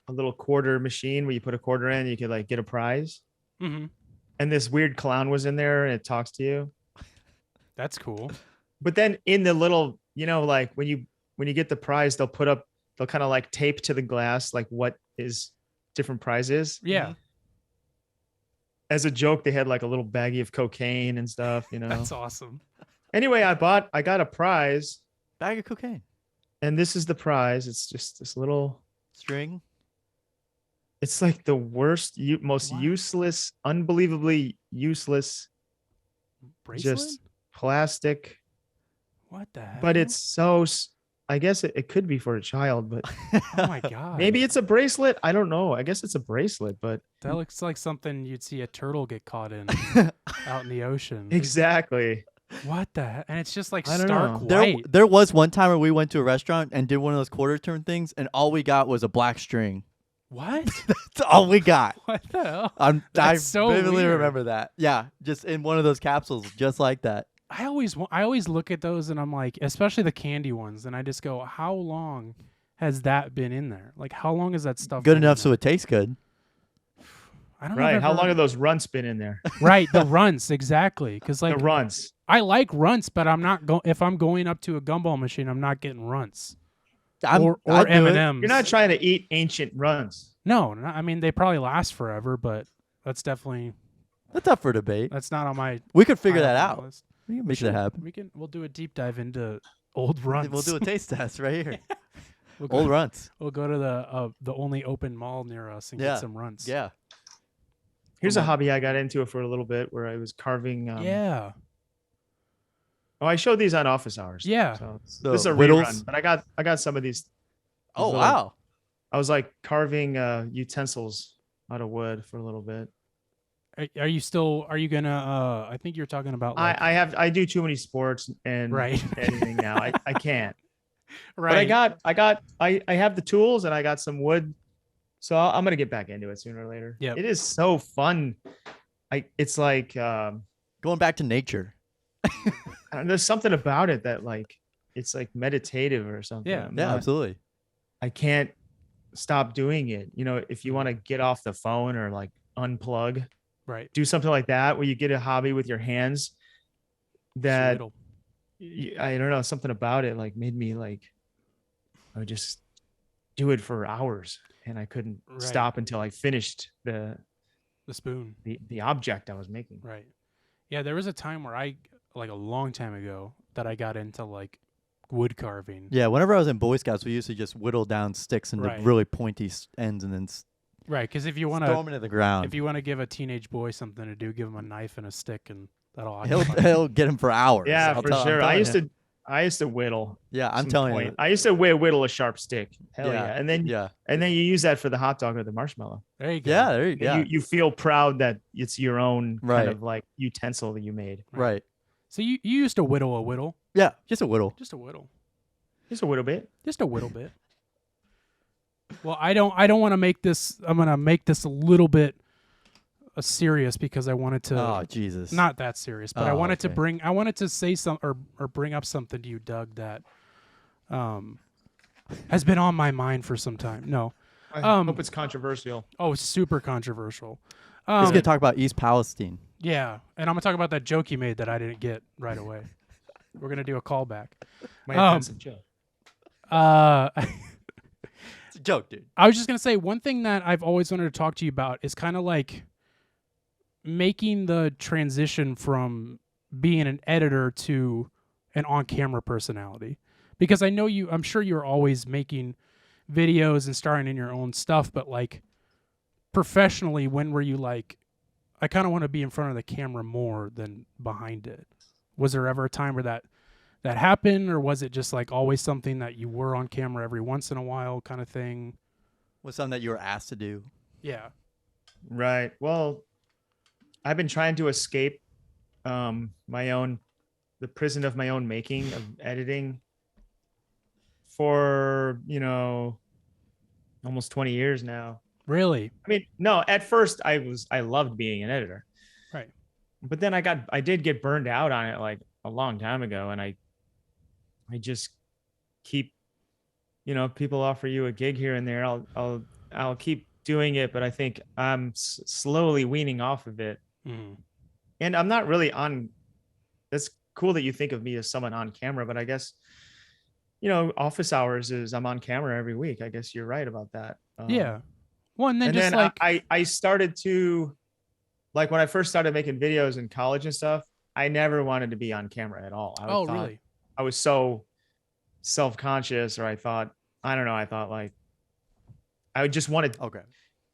little quarter machine where you put a quarter in, and you could like get a prize. Mm-hmm. And this weird clown was in there, and it talks to you. That's cool. But then in the little, like when you get the prize, they'll kind of like tape to the glass like what is different prizes. Yeah, As a joke, they had like a little baggie of cocaine and stuff. that's awesome. Anyway, I got a prize, Bag of cocaine. and this is the prize. It's just this little. String. It's like the worst, most What? useless, unbelievably useless, Bracelet? just plastic. What the heck? But it's so. I guess it could be for a child, but Oh my god. maybe it's a bracelet. I don't know. I guess it's a bracelet, but That looks like something you'd see a turtle get caught in out in the ocean. exactly. What the heck? And it's just like I don't stark know. white. There was one time where we went to a restaurant and did one of those quarter turn things, and all we got was a black string. What? That's all we got. What the hell? I That's so vividly weird. remember that. Yeah, just in one of those capsules, just like that. I always look at those and I'm like, especially the candy ones, and I just go, how long has that been in there? Like, how long is that stuff? Good been enough in so there? it tastes good. I don't know. Right. if How I've long ever- have those runts been in there? Right, the runts exactly. Because like The runts. I like runts, but I'm not if I'm going up to a gumball machine, I'm not getting runts or I'd do it. M&Ms. You're not trying to eat ancient runts. No, I mean they probably last forever, but that's definitely That's up for debate. that's not on my. We could figure high that up on my out. list. We can make that happen. We'll do a deep dive into old runts. We'll do a taste test right here. We'll go, Old runts. We'll go to the only open mall near us and Yeah. get some runts. Yeah. Here's Come a on. hobby I got into for a little bit where I was carving. Yeah. Oh, I showed these on office hours. Yeah. So The this is a whittles? rerun, but I got some of these. Oh little- wow. I was like carving utensils out of wood for a little bit. Are you gonna? I think you're talking about. Like, I do too many sports and Right. editing now. I can't. right. But I have the tools and I got some wood, so I'm gonna get back into it sooner or later. Yep. It is so fun. It's like Going back to nature. there's something about it that like it's like meditative or something. Yeah. Yeah, absolutely. I can't stop doing it. If you want to get off the phone or like unplug, Right. do something like that where you get a hobby with your hands that Sweetle. I don't know, something about it like made me like I would just do it for hours and I couldn't Right. stop until I finished The spoon. the object I was making. Right. Yeah, there was a time where like a long time ago that I got into like wood carving. Yeah, whenever I was in Boy Scouts, we used to just whittle down sticks into Right. really pointy ends and then Right, because if you want throw to them into the ground. if you want to give a teenage boy something to do, give him a knife and a stick, and that'll he'll occupy him. he'll get him for hours. Yeah, I'm for I'm sure. I telling you. used to whittle. Yeah, I'm some telling point. you. I used to whittle a sharp stick. Hell yeah. And then Yeah. you use that for the hot dog or the marshmallow. There you go. Yeah, there you go. You feel proud that it's your own Right. kind of like utensil that you made. Right. So you used to whittle a whittle, Yeah, just a whittle. just a whittle, Just a little bit. just a whittle bit. Well, I don't want to make this. I'm gonna make this a little bit serious because I wanted to. Oh, Jesus. Not that serious, but I Oh, wanted to okay. I wanted to say some or bring up something to you, Doug, that has been on my mind for some time. No. I hope it's controversial. Oh, it's super controversial. He's going to talk about East Palestine. Yeah, and I'm gonna talk about that joke you made that I didn't get right away. We're gonna do a callback. My Um, offensive joke. It's a joke, dude. I was just gonna say one thing that I've always wanted to talk to you about is kind of like making the transition from being an editor to an on-camera personality, because I know I'm sure you're always making videos and starring in your own stuff, but like professionally, when were you like, I kind of want to be in front of the camera more than behind it? Was there ever a time where that happened, or was it just like always something that you were on camera every once in a while kind of thing? Was something that you were asked to do. Yeah. Right. Well, I've been trying to escape the prison of my own making of editing for, almost 20 years now. Really? I mean, no, at first I loved being an editor, Right. but then I did get burned out on it like a long time ago. And I just keep, people offer you a gig here and there. I'll keep doing it, but I think I'm slowly weaning off of it. Mm. And I'm not really on, that's cool that you think of me as someone on camera, but I guess, office hours is I'm on camera every week. I guess you're right about that. Yeah. Well, and then And just then like, I started to, like, when I first started making videos in college and stuff, I never wanted to be on camera at all. really? I was so self-conscious, or I don't know. I thought like, I would just wanted, Okay.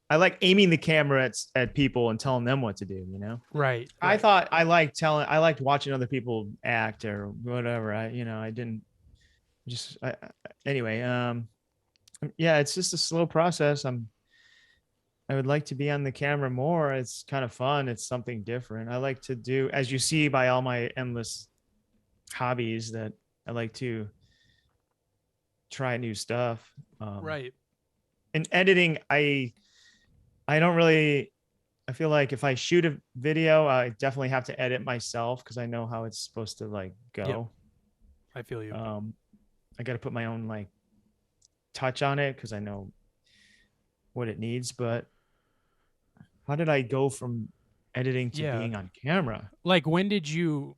I like aiming the camera at people and telling them what to do, Right. I thought I liked watching other people act or whatever. I didn't just, anyway, yeah, it's just a slow process. I would like to be on the camera more. It's kind of fun. It's something different. I like to do, as you see by all my endless hobbies, that I like to try new stuff. Right. And editing, I don't really, I feel like if I shoot a video, I definitely have to edit myself because I know how it's supposed to like go. Yep. I feel you. I got to put my own like touch on it because I know what it needs. But how did I go from editing to being on camera? Like, when did it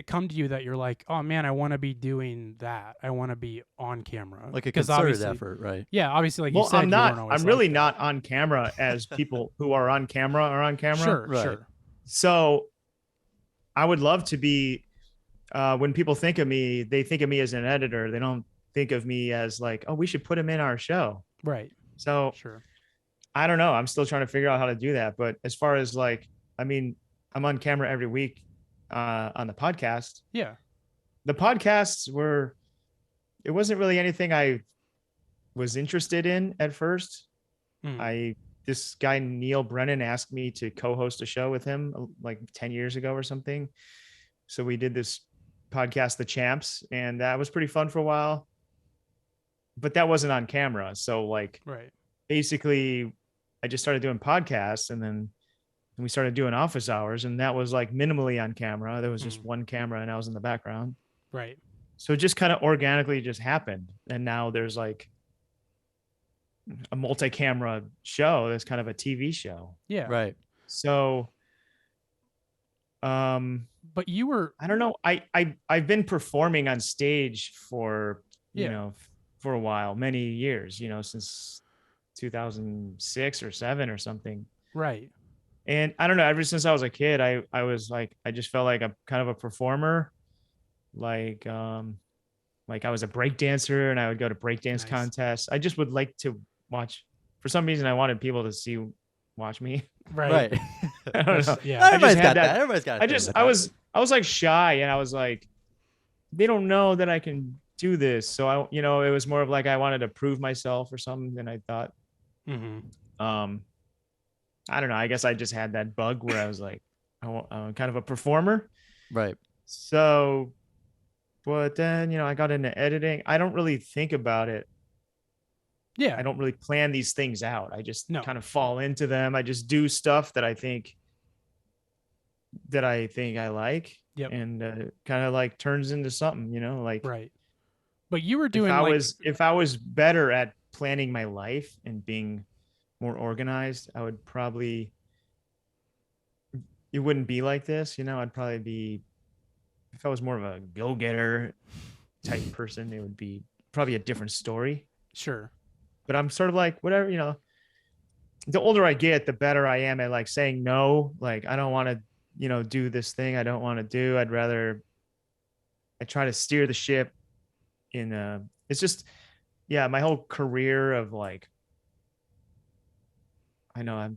come to you that you're like, oh man, I want to be doing that. I want to be on camera. Like a concerted effort, right? Yeah, obviously, like you said, I'm really not on camera as people who are on camera are on camera. Sure, Right. sure. So I would love to be, when people think of me, they think of me as an editor. They don't think of me as like, oh, we should put him in our show. Right. So Sure. I don't know. I'm still trying to figure out how to do that. But as far as like, I mean, I'm on camera every week on the podcast. Yeah. The podcasts it wasn't really anything I was interested in at first. This guy, Neil Brennan, asked me to co-host a show with him like 10 years ago or something. So we did this podcast, The Champs, and that was pretty fun for a while, but that wasn't on camera. So like, right. Basically I just started doing podcasts, and then we started doing office hours, and that was like minimally on camera. There was just one camera and I was in the background. Right. So it just kind of organically just happened. And now there's like a multi-camera show that's kind of a TV show. Yeah. Right. So, but you were, I don't know. I've been performing on stage for, for a while, many years, since 2006 or 7 or something. right. And I don't know, ever since I was a kid, I was like, I just felt like I'm kind of a performer. Like I was a break dancer and I would go to breakdance contests. I just would like to watch. For some reason, I wanted people to watch me. Right. I don't know. Yeah. Everybody's got that. Everybody's got it. I was like shy, and I was like, they don't know that I can do this. So it was more of like, I wanted to prove myself or something. And I thought, I don't know. I guess I just had that bug where I was like, I'm kind of a performer. Right. So, but then, I got into editing. I don't really think about it. Yeah. I don't really plan these things out. I just kind of fall into them. I just do stuff that I think I like. Yep. And kind of like turns into something, like, right. But you were doing, if I was better at planning my life and being more organized, I would probably, it wouldn't be like this, I'd probably be, if I was more of a go-getter type person, it would be probably a different story. Sure. But I'm sort of like, whatever, the older I get, the better I am at like saying no. Like, I don't want to, do this thing I don't want to do. I try to steer the ship it's just, yeah, my whole career of like, I know I'm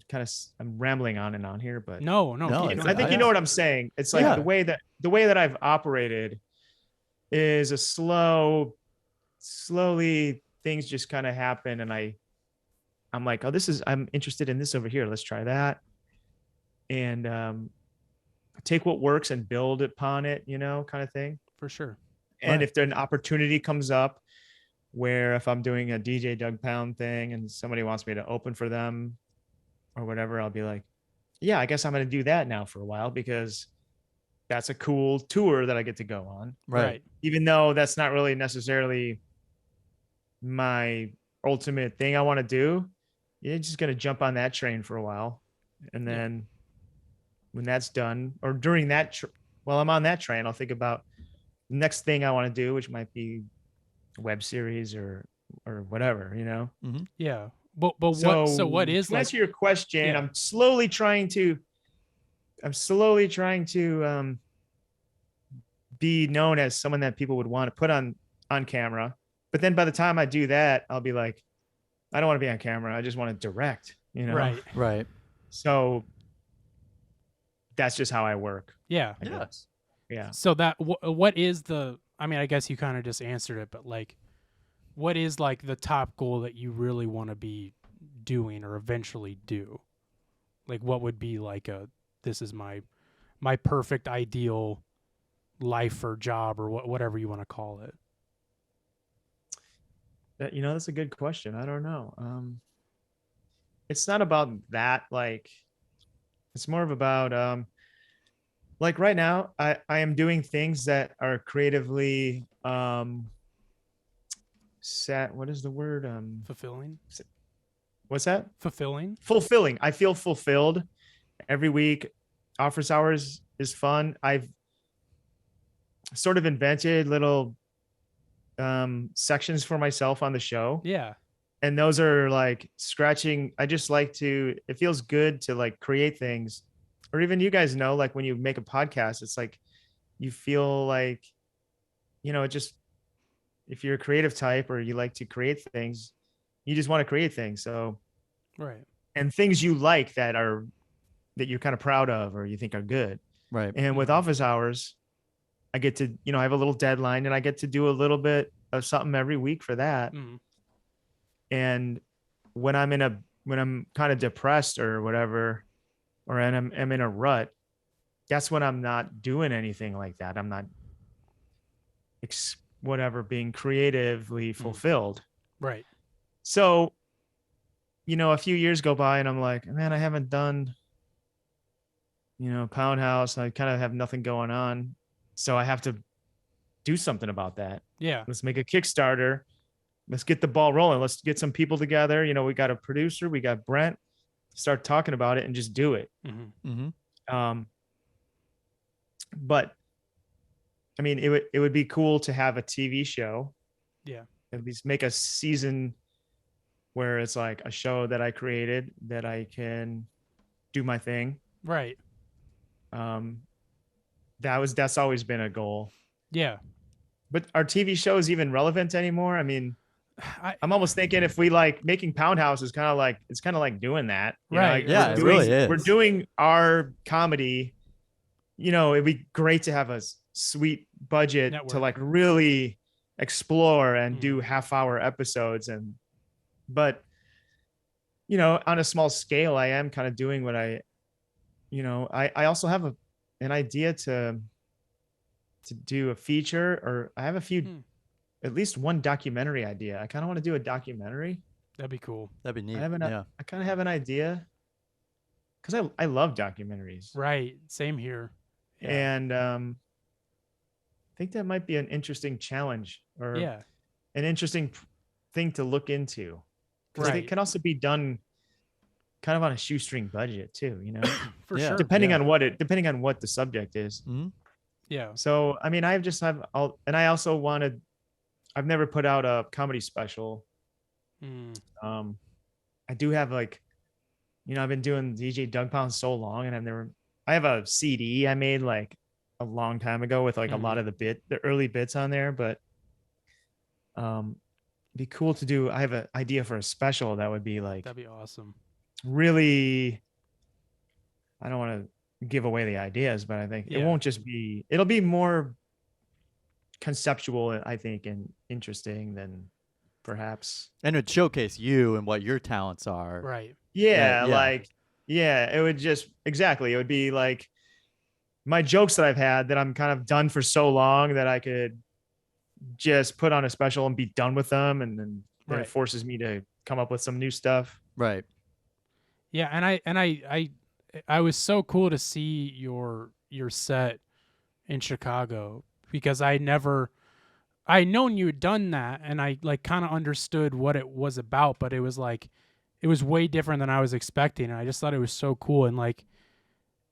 rambling on and on here, but no, I think you know what I'm saying. It's like the way that I've operated is a slowly things just kind of happen. And I'm like, oh, I'm interested in this over here. Let's try that. And take what works and build upon it, kind of thing. For sure. And Right. if an opportunity comes up where if I'm doing a DJ Douggpound thing and somebody wants me to open for them or whatever, I'll be like, yeah, I guess I'm going to do that now for a while because that's a cool tour that I get to go on. Right. Even though that's not really necessarily my ultimate thing I want to do, you're just going to jump on that train for a while. And then when that's done or during that, while I'm on that train, I'll think about the next thing I want to do, which might be a web series or whatever, Yeah. But what is, to like, answer your question, yeah. I'm slowly trying to be known as someone that people would want to put on camera. But then by the time I do that, I'll be like, I don't want to be on camera. I just want to direct, Right. So that's just how I work. Yeah. I guess. Yeah. So that what is the? I mean, I guess you kind of just answered it, but like, what is like the top goal that you really want to be doing or eventually do? Like, what would be like this is my perfect ideal life or job or whatever you want to call it? That's a good question. I don't know. It's not about that. Like, it's more of about like right now, I am doing things that are creatively set. What is the word? Fulfilling. What's that? Fulfilling. Fulfilling. I feel fulfilled every week. Office hours is fun. I've sort of invented little sections for myself on the show. Yeah. And those are like scratching. I just like to, it feels good to like create things. Or even you guys know, like when you make a podcast, it's like you feel like, it just, if you're a creative type or you like to create things, you just want to create things. So, right. And things you like that you're kind of proud of or you think are good. Right. And with office hours, I get to, I have a little deadline and I get to do a little bit of something every week for that. Mm. And when I'm kind of depressed or whatever, or I'm in a rut, that's when I'm not doing anything like that. I'm not being creatively fulfilled. Right. So, a few years go by and I'm like, man, I haven't done, Pound House. I kind of have nothing going on. So I have to do something about that. Yeah. Let's make a Kickstarter. Let's get the ball rolling. Let's get some people together. We got a producer, we got Brent. Start talking about it and just do it. Mm-hmm. Mm-hmm. But I mean, it would be cool to have a TV show. Yeah. At least make a season where it's like a show that I created that I can do my thing. Right. That's always been a goal. Yeah. But are TV shows even relevant anymore? I mean, I'm almost thinking if we like making Pound House is kind of like doing that. Right. Yeah, it really is. We're doing our comedy. It'd be great to have a sweet budget to like really explore and do half-hour episodes. But on a small scale, I am kind of doing what I also have an idea to do a feature, or I have a few. At least one documentary idea. I kind of want to do a documentary. That'd be cool. That'd be neat. I kind of have an idea because I love documentaries. Right. Same here. Yeah. And I think that might be an interesting challenge or an interesting thing to look into. Because it can also be done kind of on a shoestring budget too, For sure. Depending on what the subject is. Mm-hmm. Yeah. So, I mean, and I also wanted, I've never put out a comedy special. I do have like, I've been doing DJ Douggpound so long and I have a CD I made like a long time ago with like a lot of the early bits on there, but it'd be cool to do. I have an idea for a special that would be like, that'd be awesome. Really, I don't want to give away the ideas, but I think it won't just be, it'll be more conceptual, I think, and interesting than perhaps. And it'd showcase you and what your talents are. Right. Yeah. It would just, exactly. It would be like, my jokes that I've had that I'm kind of done for so long that I could just put on a special and be done with them. And then it forces me to come up with some new stuff. Right. Yeah, I was so cool to see your set in Chicago because I known you had done that and I like kind of understood what it was about, but it was like it was way different than I was expecting, and I just thought it was so cool. And like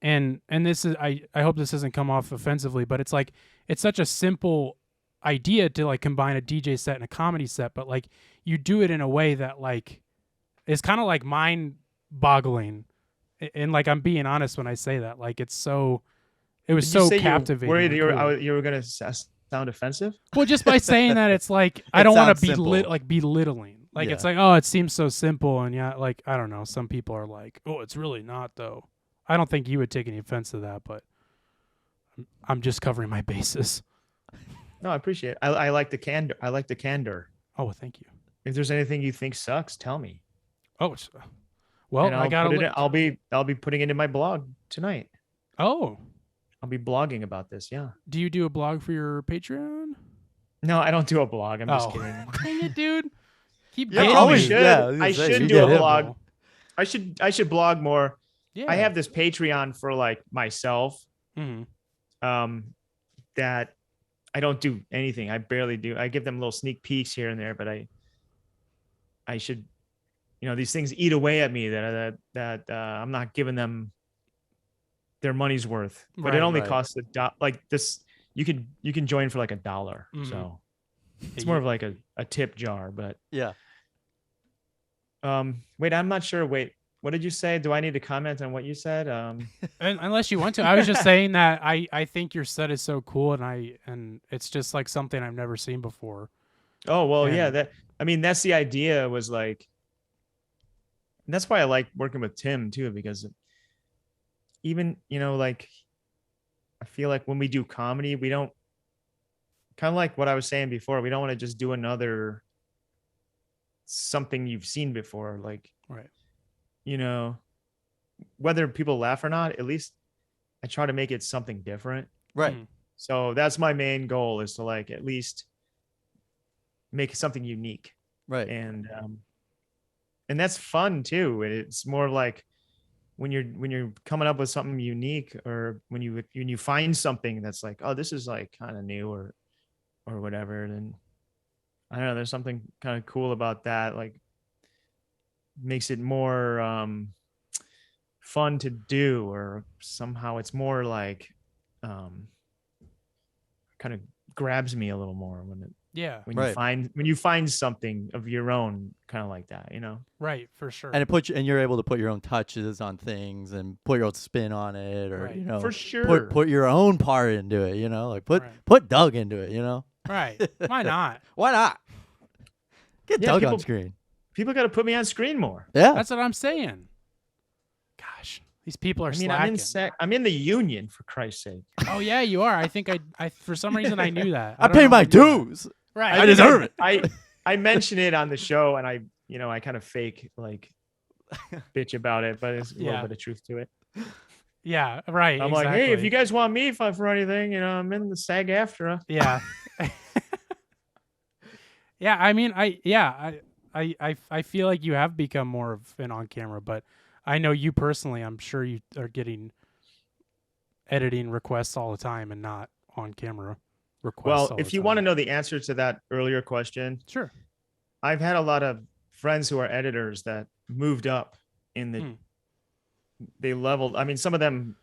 and this is I hope this doesn't come off offensively, but it's like it's such a simple idea to like combine a DJ set and a comedy set, but like you do it in a way that like is kind of like mind boggling. And like I'm being honest when I say that, like it was so captivating. Worried you were gonna sound offensive? Well, just by saying that, it's like I don't want to be belittling. Like it's like, oh, it seems so simple, and yeah, like I don't know. Some people are like, oh, it's really not though. I don't think you would take any offense to that, but I'm just covering my bases. No, I appreciate it. I like the candor. I like the candor. Oh, thank you. If there's anything you think sucks, tell me. Oh, well, and I'll be putting it in my blog tonight. Oh, I'll be blogging about this. Yeah. Do you do a blog for your Patreon? No, I don't do a blog. I'm just kidding. Dang it, dude. Keep I should do a blog. I should blog more. Yeah. I have this Patreon for like myself. Mm-hmm. That I don't do anything. I barely do. I give them little sneak peeks here and there, but I should, these things eat away at me that I'm not giving them their money's worth, but it only costs like this. You can join for like $1. Mm-hmm. So it's more of like a tip jar, but yeah. Wait, I'm not sure. Wait, what did you say? Do I need to comment on what you said? Unless you want to. I was just saying that I think your set is so cool, and it's just like something I've never seen before. Oh, well, yeah, that's the idea, was like, that's why I like working with Tim too, because even, like, I feel like when we do comedy, we don't, kind of like what I was saying before, we don't want to just do another something you've seen before. Like, right. Whether people laugh or not, at least I try to make it something different. Right. Mm. So that's my main goal, is to like at least make it something unique. Right. And that's fun too. It's more like when you're coming up with something unique, or when you find something that's like, oh, this is like kind of new or whatever, then I don't know, there's something kind of cool about that. Like, makes it more fun to do, or somehow it's more like kind of grabs me a little more when you find something of your own, kind of like that, Right, for sure. And you're able to put your own touches on things and put your own spin on it, or for sure, put your own part into it, like put Doug into it, Right. Why not? Why not? Get Doug on screen. People got to put me on screen more. Yeah. That's what I'm saying. Gosh, these people are slacking. I'm in the union, for Christ's sake. Oh yeah, you are. I think I for some reason I knew that. I pay my dues. Right. I deserve it. I mention it on the show, and I kind of fake like bitch about it, but there's a little bit of truth to it. Yeah, right. I'm like, hey, if you guys want me for anything, I'm in the SAG-AFTRA. Yeah. Yeah, I mean, I feel like you have become more of an on camera, but I know you personally, I'm sure you are getting editing requests all the time and not on camera requests. Well, if you want to know the answer to that earlier question, sure. I've had a lot of friends who are editors that moved up in they leveled. I mean, some of them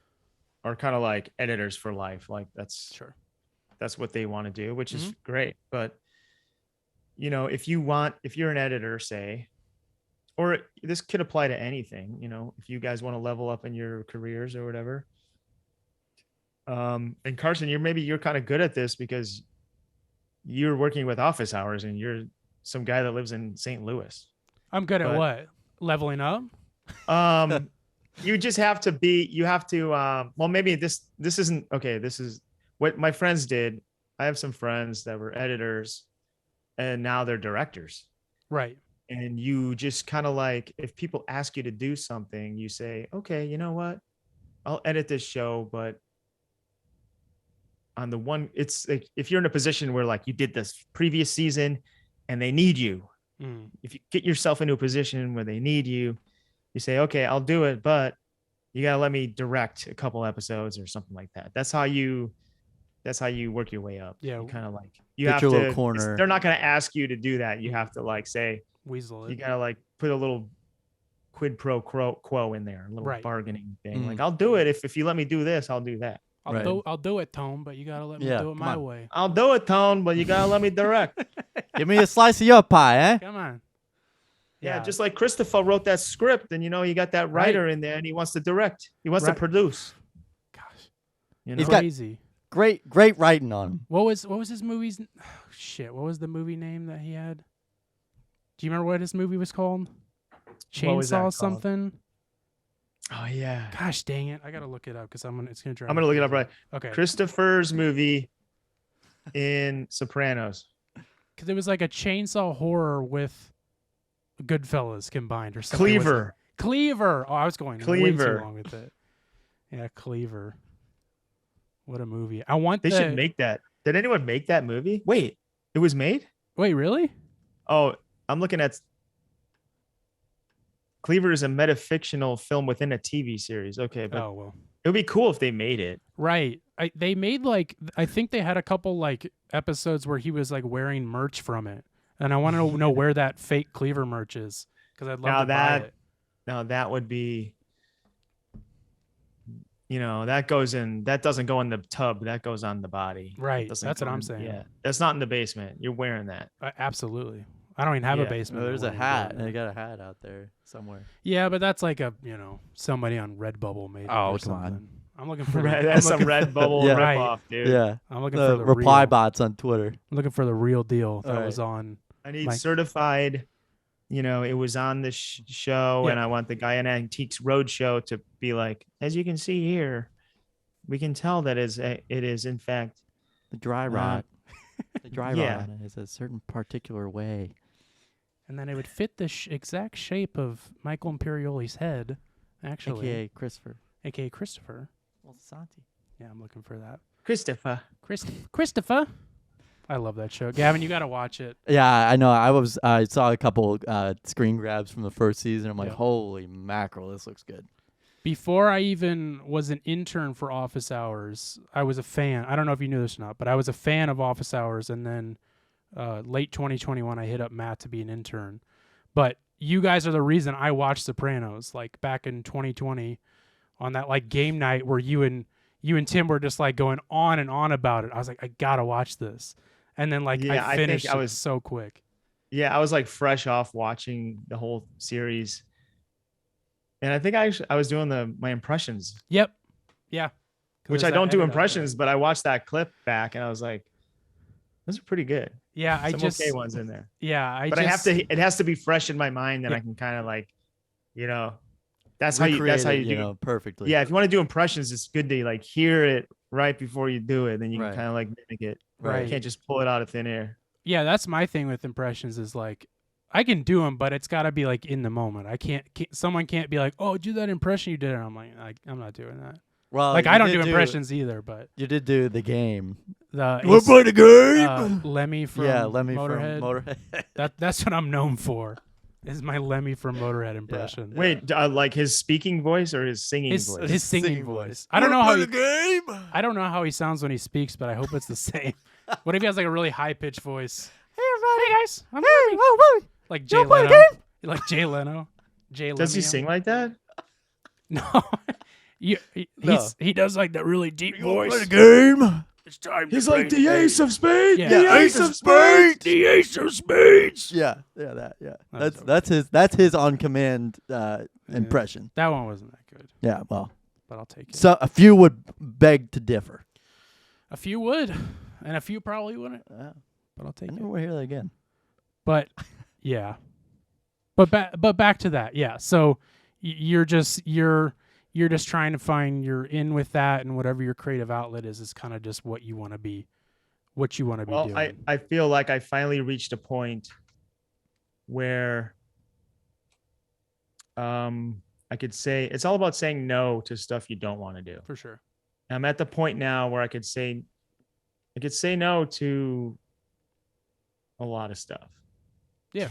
are kind of like editors for life. Like that's what they want to do, which is great. But if you're an editor, say, or this could apply to anything, if you guys want to level up in your careers or whatever. And Carson, you're kind of good at this because you're working with office hours and you're some guy that lives in St. Louis. I'm good at what? Leveling up? You just have to well, maybe this isn't okay. This is what my friends did. I have some friends that were editors and now they're directors. Right. And you just kind of like, if people ask you to do something, you say, okay, you know what? I'll edit this show, but on the one, it's like if you're in a position where like you did this previous season and they need you, if you get yourself into a position where they need you, you say, okay, I'll do it, but you got to let me direct a couple episodes or something like that. That's how you work your way up. Yeah. You kind of like, you Get have your to, little corner. they're not going to ask you to do that. You have to like say, weasel it. you got to like put a little quid pro quo in there, a little bargaining thing. Like, I'll do it. If you let me do this, I'll do that. I'll do it, Tone, but you got to let me do it my way. I'll do it, Tone, but you got to let me direct. Give me a slice of your pie, eh? Come on. Yeah, just like Christopher wrote that script, and you got that writer in there, and he wants to direct. He wants to produce. Gosh, he's crazy. Great writing on him. What was his movies? Oh, shit, what was the movie name that he had? Do you remember what his movie was called? Chainsaw something. Oh yeah. Gosh dang it! I gotta look it up because it's gonna drive. I'm gonna look it up right. Okay. Christopher's movie in Sopranos. Because it was like a chainsaw horror with Goodfellas combined or something. Cleaver. Oh, I was going way too long with it. Yeah, Cleaver. What a movie! They should make that. Did anyone make that movie? Wait, it was made? Wait, really? Oh, I'm looking at. Cleaver is a metafictional film within a TV series. Okay, but it would be cool if they made it. Right. They made I think they had a couple like episodes where he was like wearing merch from it, and I want to know where that fake Cleaver merch is because I'd love to buy it. Now that would be, that goes in. That doesn't go in the tub. That goes on the body. Right. That's what I'm saying. Yeah, that's not in the basement. You're wearing that. Absolutely. I don't even have a basement. There's a hat. They got a hat out there somewhere. Yeah, but that's like a somebody on Redbubble made it. Oh, come on. I'm looking for that's some Redbubble ripoff, dude. Yeah, I'm looking for the reply real. Bots on Twitter. I'm looking for the real deal that was on. I need certified. It was on the show, and I want the guy in Antiques Roadshow to be like, as you can see here, we can tell that it is in fact the dry rot. The dry rot is a certain particular way. And then it would fit the exact shape of Michael Imperioli's head, actually. A.K.A. Christopher. A.K.A. Christopher. Well, Santi. Yeah, I'm looking for that. Christopher. Christopher. I love that show. Gavin, you got to watch it. Yeah, I know. I saw a couple screen grabs from the first season. I'm like, holy mackerel, this looks good. Before I even was an intern for Office Hours, I was a fan. I don't know if you knew this or not, but I was a fan of Office Hours, and then late 2021, I hit up Matt to be an intern. But you guys are the reason I watched Sopranos, like back in 2020 on that like game night where you and Tim were just like going on and on about it. I was like, I gotta watch this. And then like I finished it so quick. Yeah, I was like fresh off watching the whole series. And I think I was doing my impressions. Yep. Yeah. Which I don't do impressions, but I watched that clip back and I was like, those are pretty good. Yeah, Some okay ones in there. Yeah, it has to be fresh in my mind, and I can kind of like, that's how you do it perfectly. Yeah, if you want to do impressions, it's good to like hear it right before you do it, then you can kind of like mimic it. Right. You can't just pull it out of thin air. Yeah, that's my thing with impressions is like I can do them, but it's got to be like in the moment. Someone can't be like, "Oh, do that impression you did," and I'm like, I'm not doing that. Well, like I don't do impressions either, but you did do the game. You want to play the game? Lemmy from Motorhead. That's what I'm known for. Is my Lemmy from Motorhead impression. Yeah. Wait, like his speaking voice or his singing voice? His singing voice. I don't know how I don't know how he sounds when he speaks, but I hope it's the same. What if he has like a really high pitched voice? Hey everybody, hey guys, I'm Lemmy. Like Jay Leno. Like Jay Leno. Does he sing like that? No. He does like that really deep voice. Play the game. It's time. He's like the ace of spades. Yeah. The ace of spades. The ace of spades. Yeah. That's his on command impression. That one wasn't that good. Yeah, well, but I'll take it. So a few would beg to differ. A few would, and a few probably wouldn't. But I'll take it. I never will hear that again. But yeah, but back to that. Yeah. So you're just trying to find your in with that, and whatever your creative outlet is kind of just what you want to be doing. I feel like I finally reached a point where I could say it's all about saying no to stuff you don't want to do. For sure. I'm at the point now where I could say I could say no to a lot of stuff. Yeah.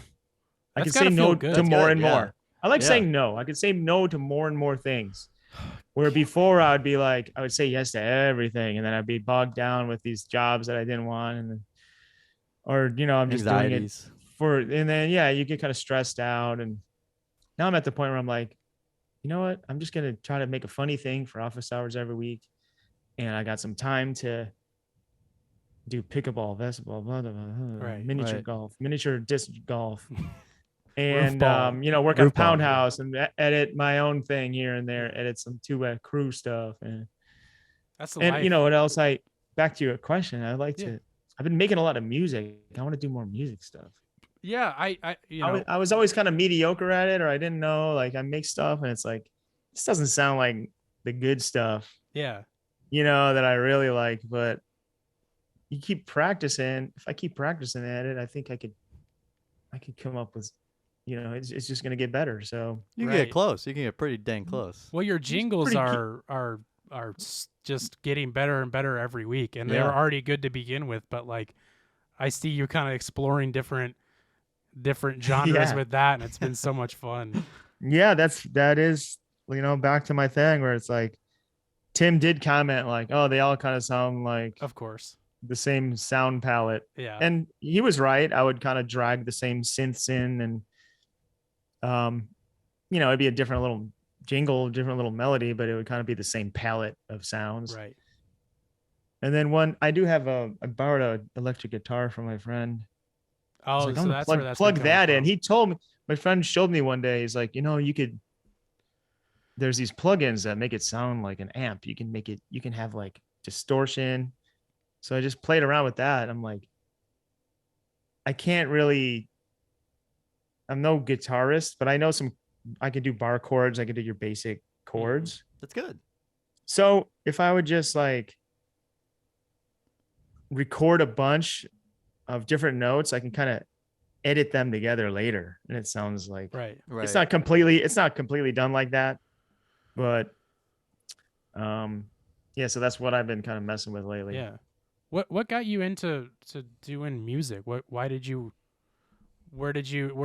I That's could say gotta no feel good. to That's more good, and yeah. more. I like Yeah. saying no. I could say no to more and more things. Where before I would be like, I would say yes to everything, and then I'd be bogged down with these jobs that I didn't want, and then, or I'm just doing it Anxieties. and then you get kind of stressed out, and now I'm at the point where I'm like, you know what? I'm just gonna try to make a funny thing for office hours every week, and I got some time to do pickleball, basketball, blah, blah, blah, Right. miniature Right. golf, miniature disc golf, Roof and ball. work on Roof ball. Pound House and edit my own thing here and there, edit some crew stuff, That's the and life. you know what else? Back to your question. Yeah. I've been making a lot of music. I want to do more music stuff. Yeah, I was always kind of mediocre at it, or I didn't know. Like I make stuff, and it's like this doesn't sound like the good stuff, yeah. that I really like. But you keep practicing. If I keep practicing at it, I think I could come up with, it's just gonna get better. So You can Right. get close. You can get pretty dang close. Well, your jingles pretty are just getting better and better every week, and they were Yeah. already good to begin with. But like, I see you kind of exploring different genres Yeah. with that, and it's been so much fun. yeah, that is back to my thing where it's like Tim did comment like, oh, they all kind of sound like Of course. the same sound palette. Yeah. And he was right. I would kind of drag the same synths in, and it'd be a different little jingle, different little melody, but it would kind of be the same palette of sounds. Right. And then I borrowed an electric guitar from my friend. I was Oh, like, so I'm gonna that's where that's plug been that coming in. from. He told me, my friend showed me one day, he's like, there's these plugins that make it sound like an amp. You can have like distortion. So I just played around with that. I'm like, I'm no guitarist, but I know I could do bar chords. I could do your basic chords. That's good. So if I would just like record a bunch of different notes, I can kind of edit them together later. And it sounds like, Right. Right. it's not completely done like that, but so that's what I've been kind of messing with lately. Yeah. What got you into doing music? Were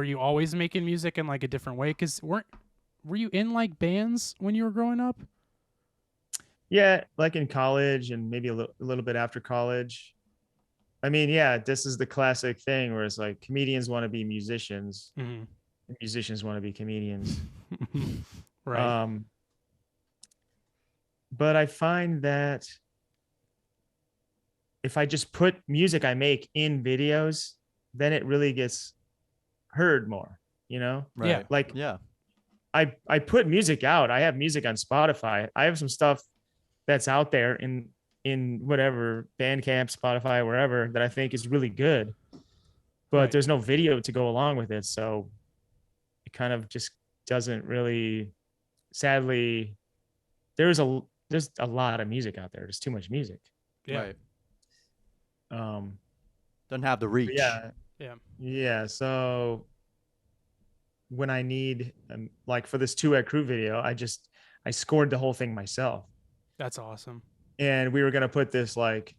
you always making music in like a different way? Cause were you in like bands when you were growing up? Yeah, like in college and maybe a little bit after college. I mean, yeah, this is the classic thing where it's like comedians want to be musicians, Mhm. and musicians want to be comedians. Right. But I find that if I just put music I make in videos, then it really gets heard more, Right. Yeah. Like Yeah. I put music out. I have music on Spotify. I have some stuff that's out there in whatever Bandcamp, Spotify, wherever, that I think is really good, but Right. there's no video to go along with it. So it kind of just doesn't really, sadly, there's a lot of music out there. There's too much music. Yeah. Right. Um, Doesn't have the reach. yeah. Yeah. Yeah. So when I need, like for this 2 at Crew video, I scored the whole thing myself. That's awesome. And we were going to put this like,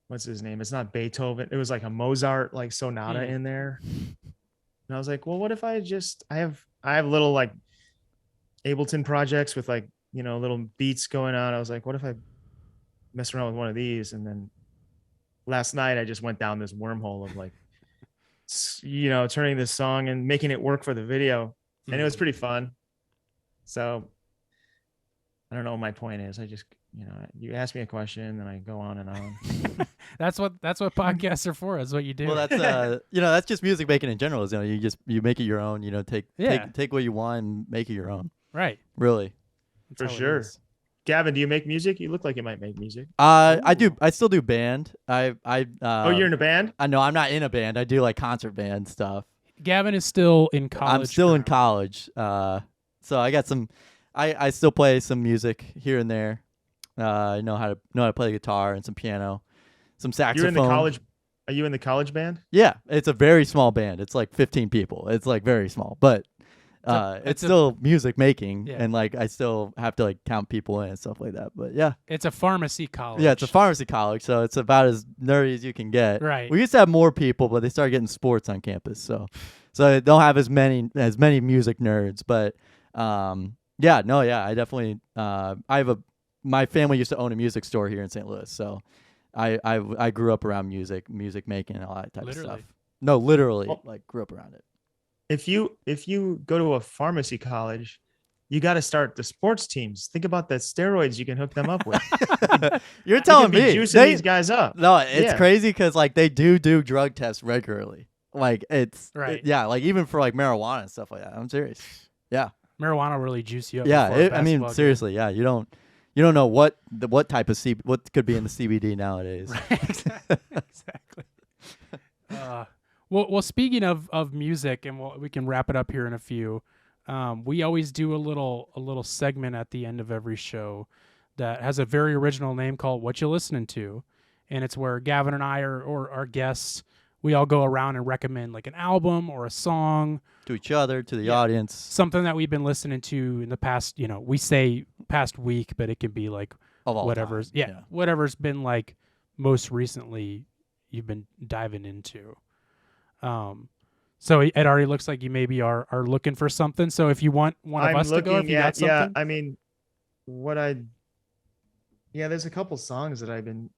what's his name? It's not Beethoven. It was like a Mozart, like sonata in there. And I was like, well, what if I have little like Ableton projects with like, little beats going on. I was like, what if I mess around with one of these? And then last night I just went down this wormhole of like, turning this song and making it work for the video. And it was pretty fun. So I don't know what my point is. I just, you ask me a question and I go on and on. That's what podcasts are for. That's what you do. Well, that's that's just music making in general. Is you make it your own. Take what you want and make it your own. right. Really. That's For how it sure. is. Gavin, do you make music? You look like you might make music. I do. I still do band. I You're in a band? I know I'm not in a band. I do like concert band stuff. Gavin is still in college. I'm still in currently. college. So I got some. I still play some music here and there. I know how to play the guitar and some piano, some saxophone. You're in the college. Are you in the college band? Yeah, it's a very small band. It's like 15 people. It's like very small, but It's still music making, Yeah. and like I still have to like count people in and stuff like that. But yeah, It's a pharmacy college. yeah, it's a pharmacy college, so it's about as nerdy as you can get. Right. We used to have more people, but they started getting sports on campus, so they don't have as many music nerds. But I definitely my family used to own a music store here in St. Louis, so I grew up around music making and all that type of stuff. No, literally, like grew up around it. If you go to a pharmacy college, you got to start the sports teams. Think about the steroids you can hook them up with. You're telling me juicing these guys up. No, it's crazy because like they do drug tests regularly. Like it's right. Like even for like marijuana and stuff like that. I'm serious. Yeah, marijuana will really juice you up. Yeah, I mean seriously. Yeah, you don't know what type of what could be in the CBD nowadays. Right. Exactly. Well, speaking of music, and we can wrap it up here in a few. We always do a little segment at the end of every show that has a very original name called "What You Listening To," and it's where Gavin and I or our guests, we all go around and recommend like an album or a song to each other, to the audience, something that we've been listening to in the past. We say past week, but it can be like whatever's whatever's been like most recently you've been diving into. So it already looks like you maybe are looking for something. So if you want one of us to go, if you got something. Yeah, I mean, there's a couple songs that I've been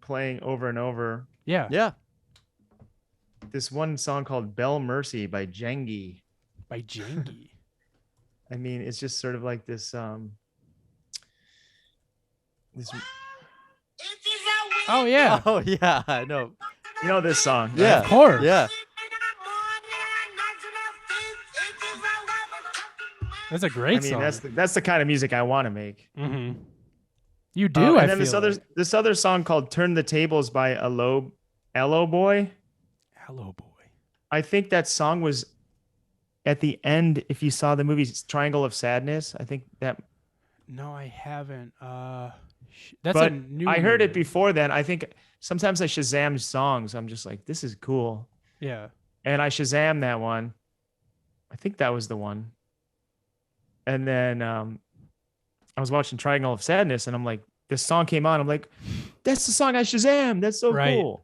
playing over and over. Yeah. Yeah. This one song called Bell Mercy by Jengi. I mean, it's just sort of like this Oh yeah. Oh yeah, I know. You know this song. Yeah. Right? Of course. Yeah. That's a great song. That's the kind of music I want to make. Mm-hmm. You do. And then this other song called "Turn the Tables" by Hello Boy. Hello Boy. I think that song was at the end. If you saw the movie Triangle of Sadness, I think that. No, I haven't. But I heard it before then. I think sometimes I Shazam songs. I'm just like, this is cool. Yeah. And I Shazam that one. I think that was the one. And then I was watching Triangle of Sadness, and I'm like, this song came on. I'm like, that's the song I Shazam. That's so cool.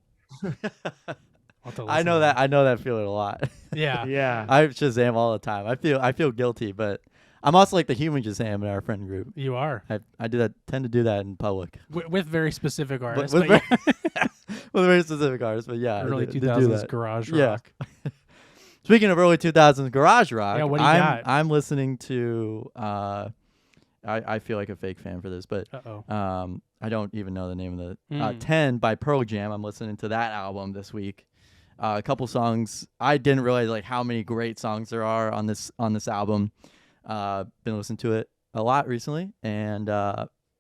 I know that feeling a lot. Yeah. Yeah. I Shazam all the time. I feel guilty, but I'm also like the human Shazam in our friend group. You are. I tend to do that in public. With very specific artists. With very specific artists, but yeah. Early 2000s garage rock. Speaking of early 2000s garage rock, what do you got? I'm listening to I feel like a fake fan for this, but I don't even know the name of the 10 by Pearl Jam. I'm listening to that album this week. A couple songs. I didn't realize like how many great songs there are on this album. Been listening to it a lot recently, and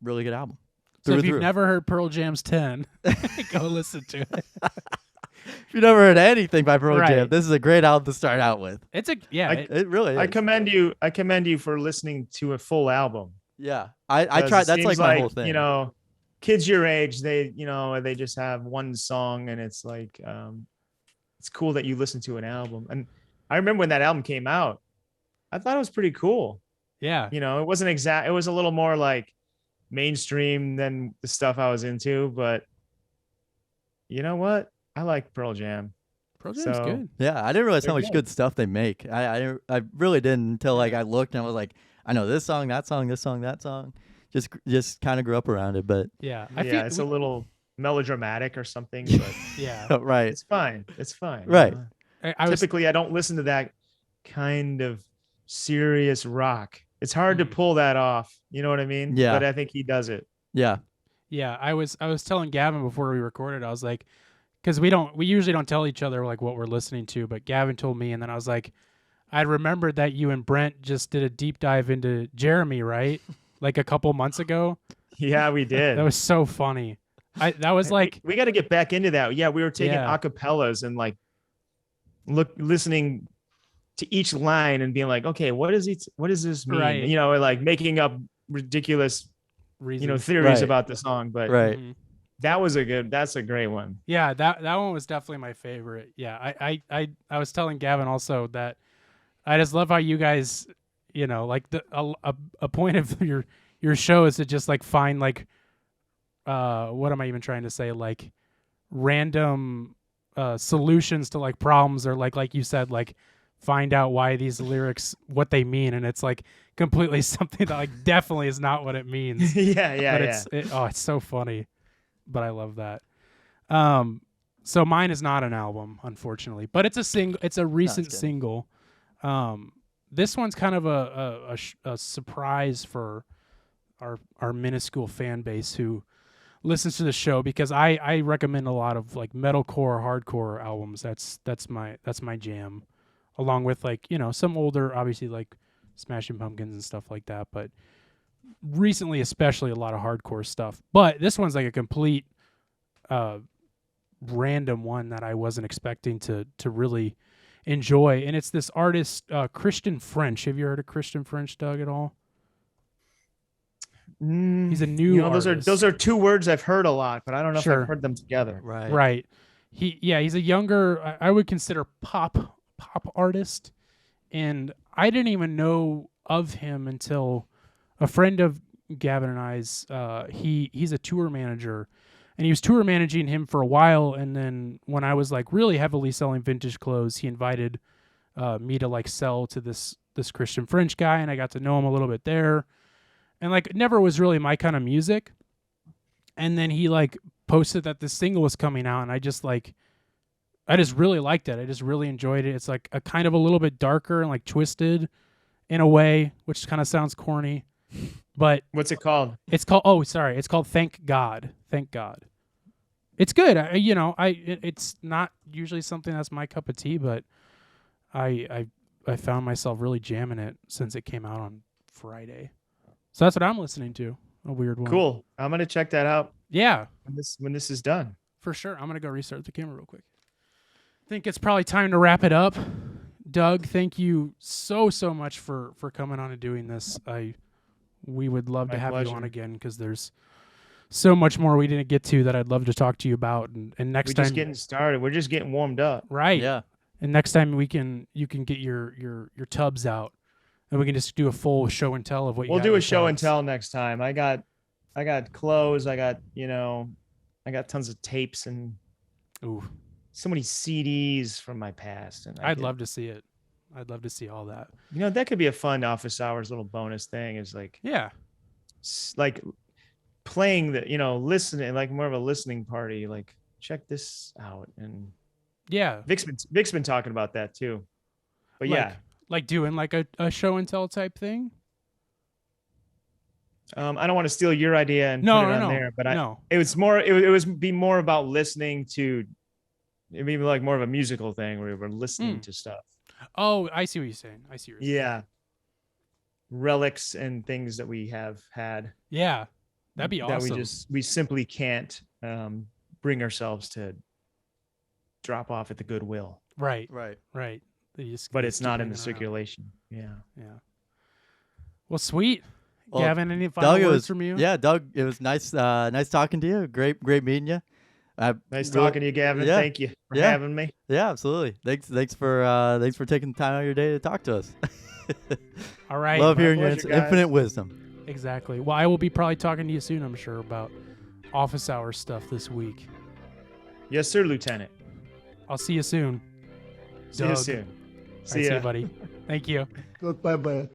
really good album. So if you've never heard Pearl Jam's 10, go listen to it. If you've never heard anything by Pearl Jam, this is a great album to start out with. It really is. I commend you for listening to a full album. Yeah. I tried. That's like my whole thing. You know, kids your age, they just have one song, and it's like it's cool that you listen to an album. And I remember when that album came out, I thought it was pretty cool. Yeah. You know, it wasn't exact. It was a little more like mainstream than the stuff I was into, but you know what? I like Pearl Jam. Pearl Jam's good. Yeah, I didn't realize how much good stuff they make. I really didn't until like I looked and I was like, I know this song, that song, this song, that song. Just kind of grew up around it, but I feel it's a little melodramatic or something, but yeah, right. It's fine. Right. Typically, I don't listen to that kind of serious rock. It's hard to pull that off. You know what I mean? Yeah. But I think he does it. Yeah. Yeah. I was telling Gavin before we recorded, I was like, because we usually don't tell each other like what we're listening to, but Gavin told me, and then I was like, I remembered that you and Brent just did a deep dive into Jeremy, right? Like a couple months ago. Yeah, we did. That was so funny. That was like we got to get back into that. Yeah, we were taking acapellas and like listening to each line and being like, okay, what does this mean? Right. You know, like making up ridiculous reasons. Theories about the song, but right. That's a great one. Yeah, that one was definitely my favorite. Yeah, I was telling Gavin also that I just love how you guys, like a point of your show is to just like find like what am I even trying to say, like random solutions to like problems, or like you said, like find out why these lyrics, what they mean, and it's like completely something that like definitely is not what it means. But it's so funny. But I love that. So mine is not an album, unfortunately, but it's a single. It's a recent single. This one's kind of a surprise for our minuscule fan base who listens to the show, because I recommend a lot of like metalcore, hardcore albums. That's my jam, along with like some older, obviously like Smashing Pumpkins and stuff like that. But recently, especially a lot of hardcore stuff. But this one's like a complete random one that I wasn't expecting to really enjoy, and it's this artist Christian French. Have you heard of Christian French, Doug, at all? He's a new artist. Those are two words I've heard a lot, but I don't know if I've heard them together. Right. He's a younger, I would consider pop artist, and I didn't even know of him until a friend of Gavin and I's. He's a tour manager. And he was tour managing him for a while, and then when I was like really heavily selling vintage clothes, he invited me to like sell to this Christian French guy, and I got to know him a little bit there. And like it never was really my kind of music. And then he like posted that this single was coming out, and I just really liked it. I just really enjoyed it. It's like a kind of a little bit darker and like twisted in a way, which kind of sounds corny. But what's it called? It's called Thank God. Thank God. It's good. It's not usually something that's my cup of tea, but I found myself really jamming it since it came out on Friday. So that's what I'm listening to. A weird one. Cool. I'm gonna check that out. Yeah. When this is done. For sure. I'm gonna go restart the camera real quick. I think it's probably time to wrap it up. Doug, thank you so much for coming on and doing this. We would love to have you on again, because there's so much more we didn't get to that I'd love to talk to you about. And next time, we're just getting started. We're just getting warmed up. Right. Yeah. And next time you can get your tubs out, and we can just do a full show and tell of what you got. We'll do a show and tell next time. I got clothes. I got tons of tapes and so many CDs from my past. And I'd love to see it. I'd love to see all that. That could be a fun office hours little bonus thing, is like, like playing listening, like more of a listening party, like check this out. And Vic's been talking about that too. But like doing like a show and tell type thing. I don't want to steal your idea and put it on there, but it was be more about listening to, maybe like more of a musical thing where we're listening to stuff. Oh, I see what you're saying. Yeah. Relics and things that we have had. Yeah. That'd be awesome. That we simply can't bring ourselves to drop off at the Goodwill. Right. But it's not in the circulation. Yeah. Well, sweet. Gavin, any final words from you? Yeah, Doug, it was nice talking to you. Great meeting you. Nice talking to you, Gavin. Yeah. Thank you for having me. Yeah, absolutely. Thanks for taking the time out of your day to talk to us. All right. Love hearing your infinite wisdom. Exactly. Well, I will be probably talking to you soon, I'm sure, about office hours stuff this week. Yes, sir, Lieutenant. I'll see you soon. See you soon. See you, buddy. Thank you. Goodbye, bye.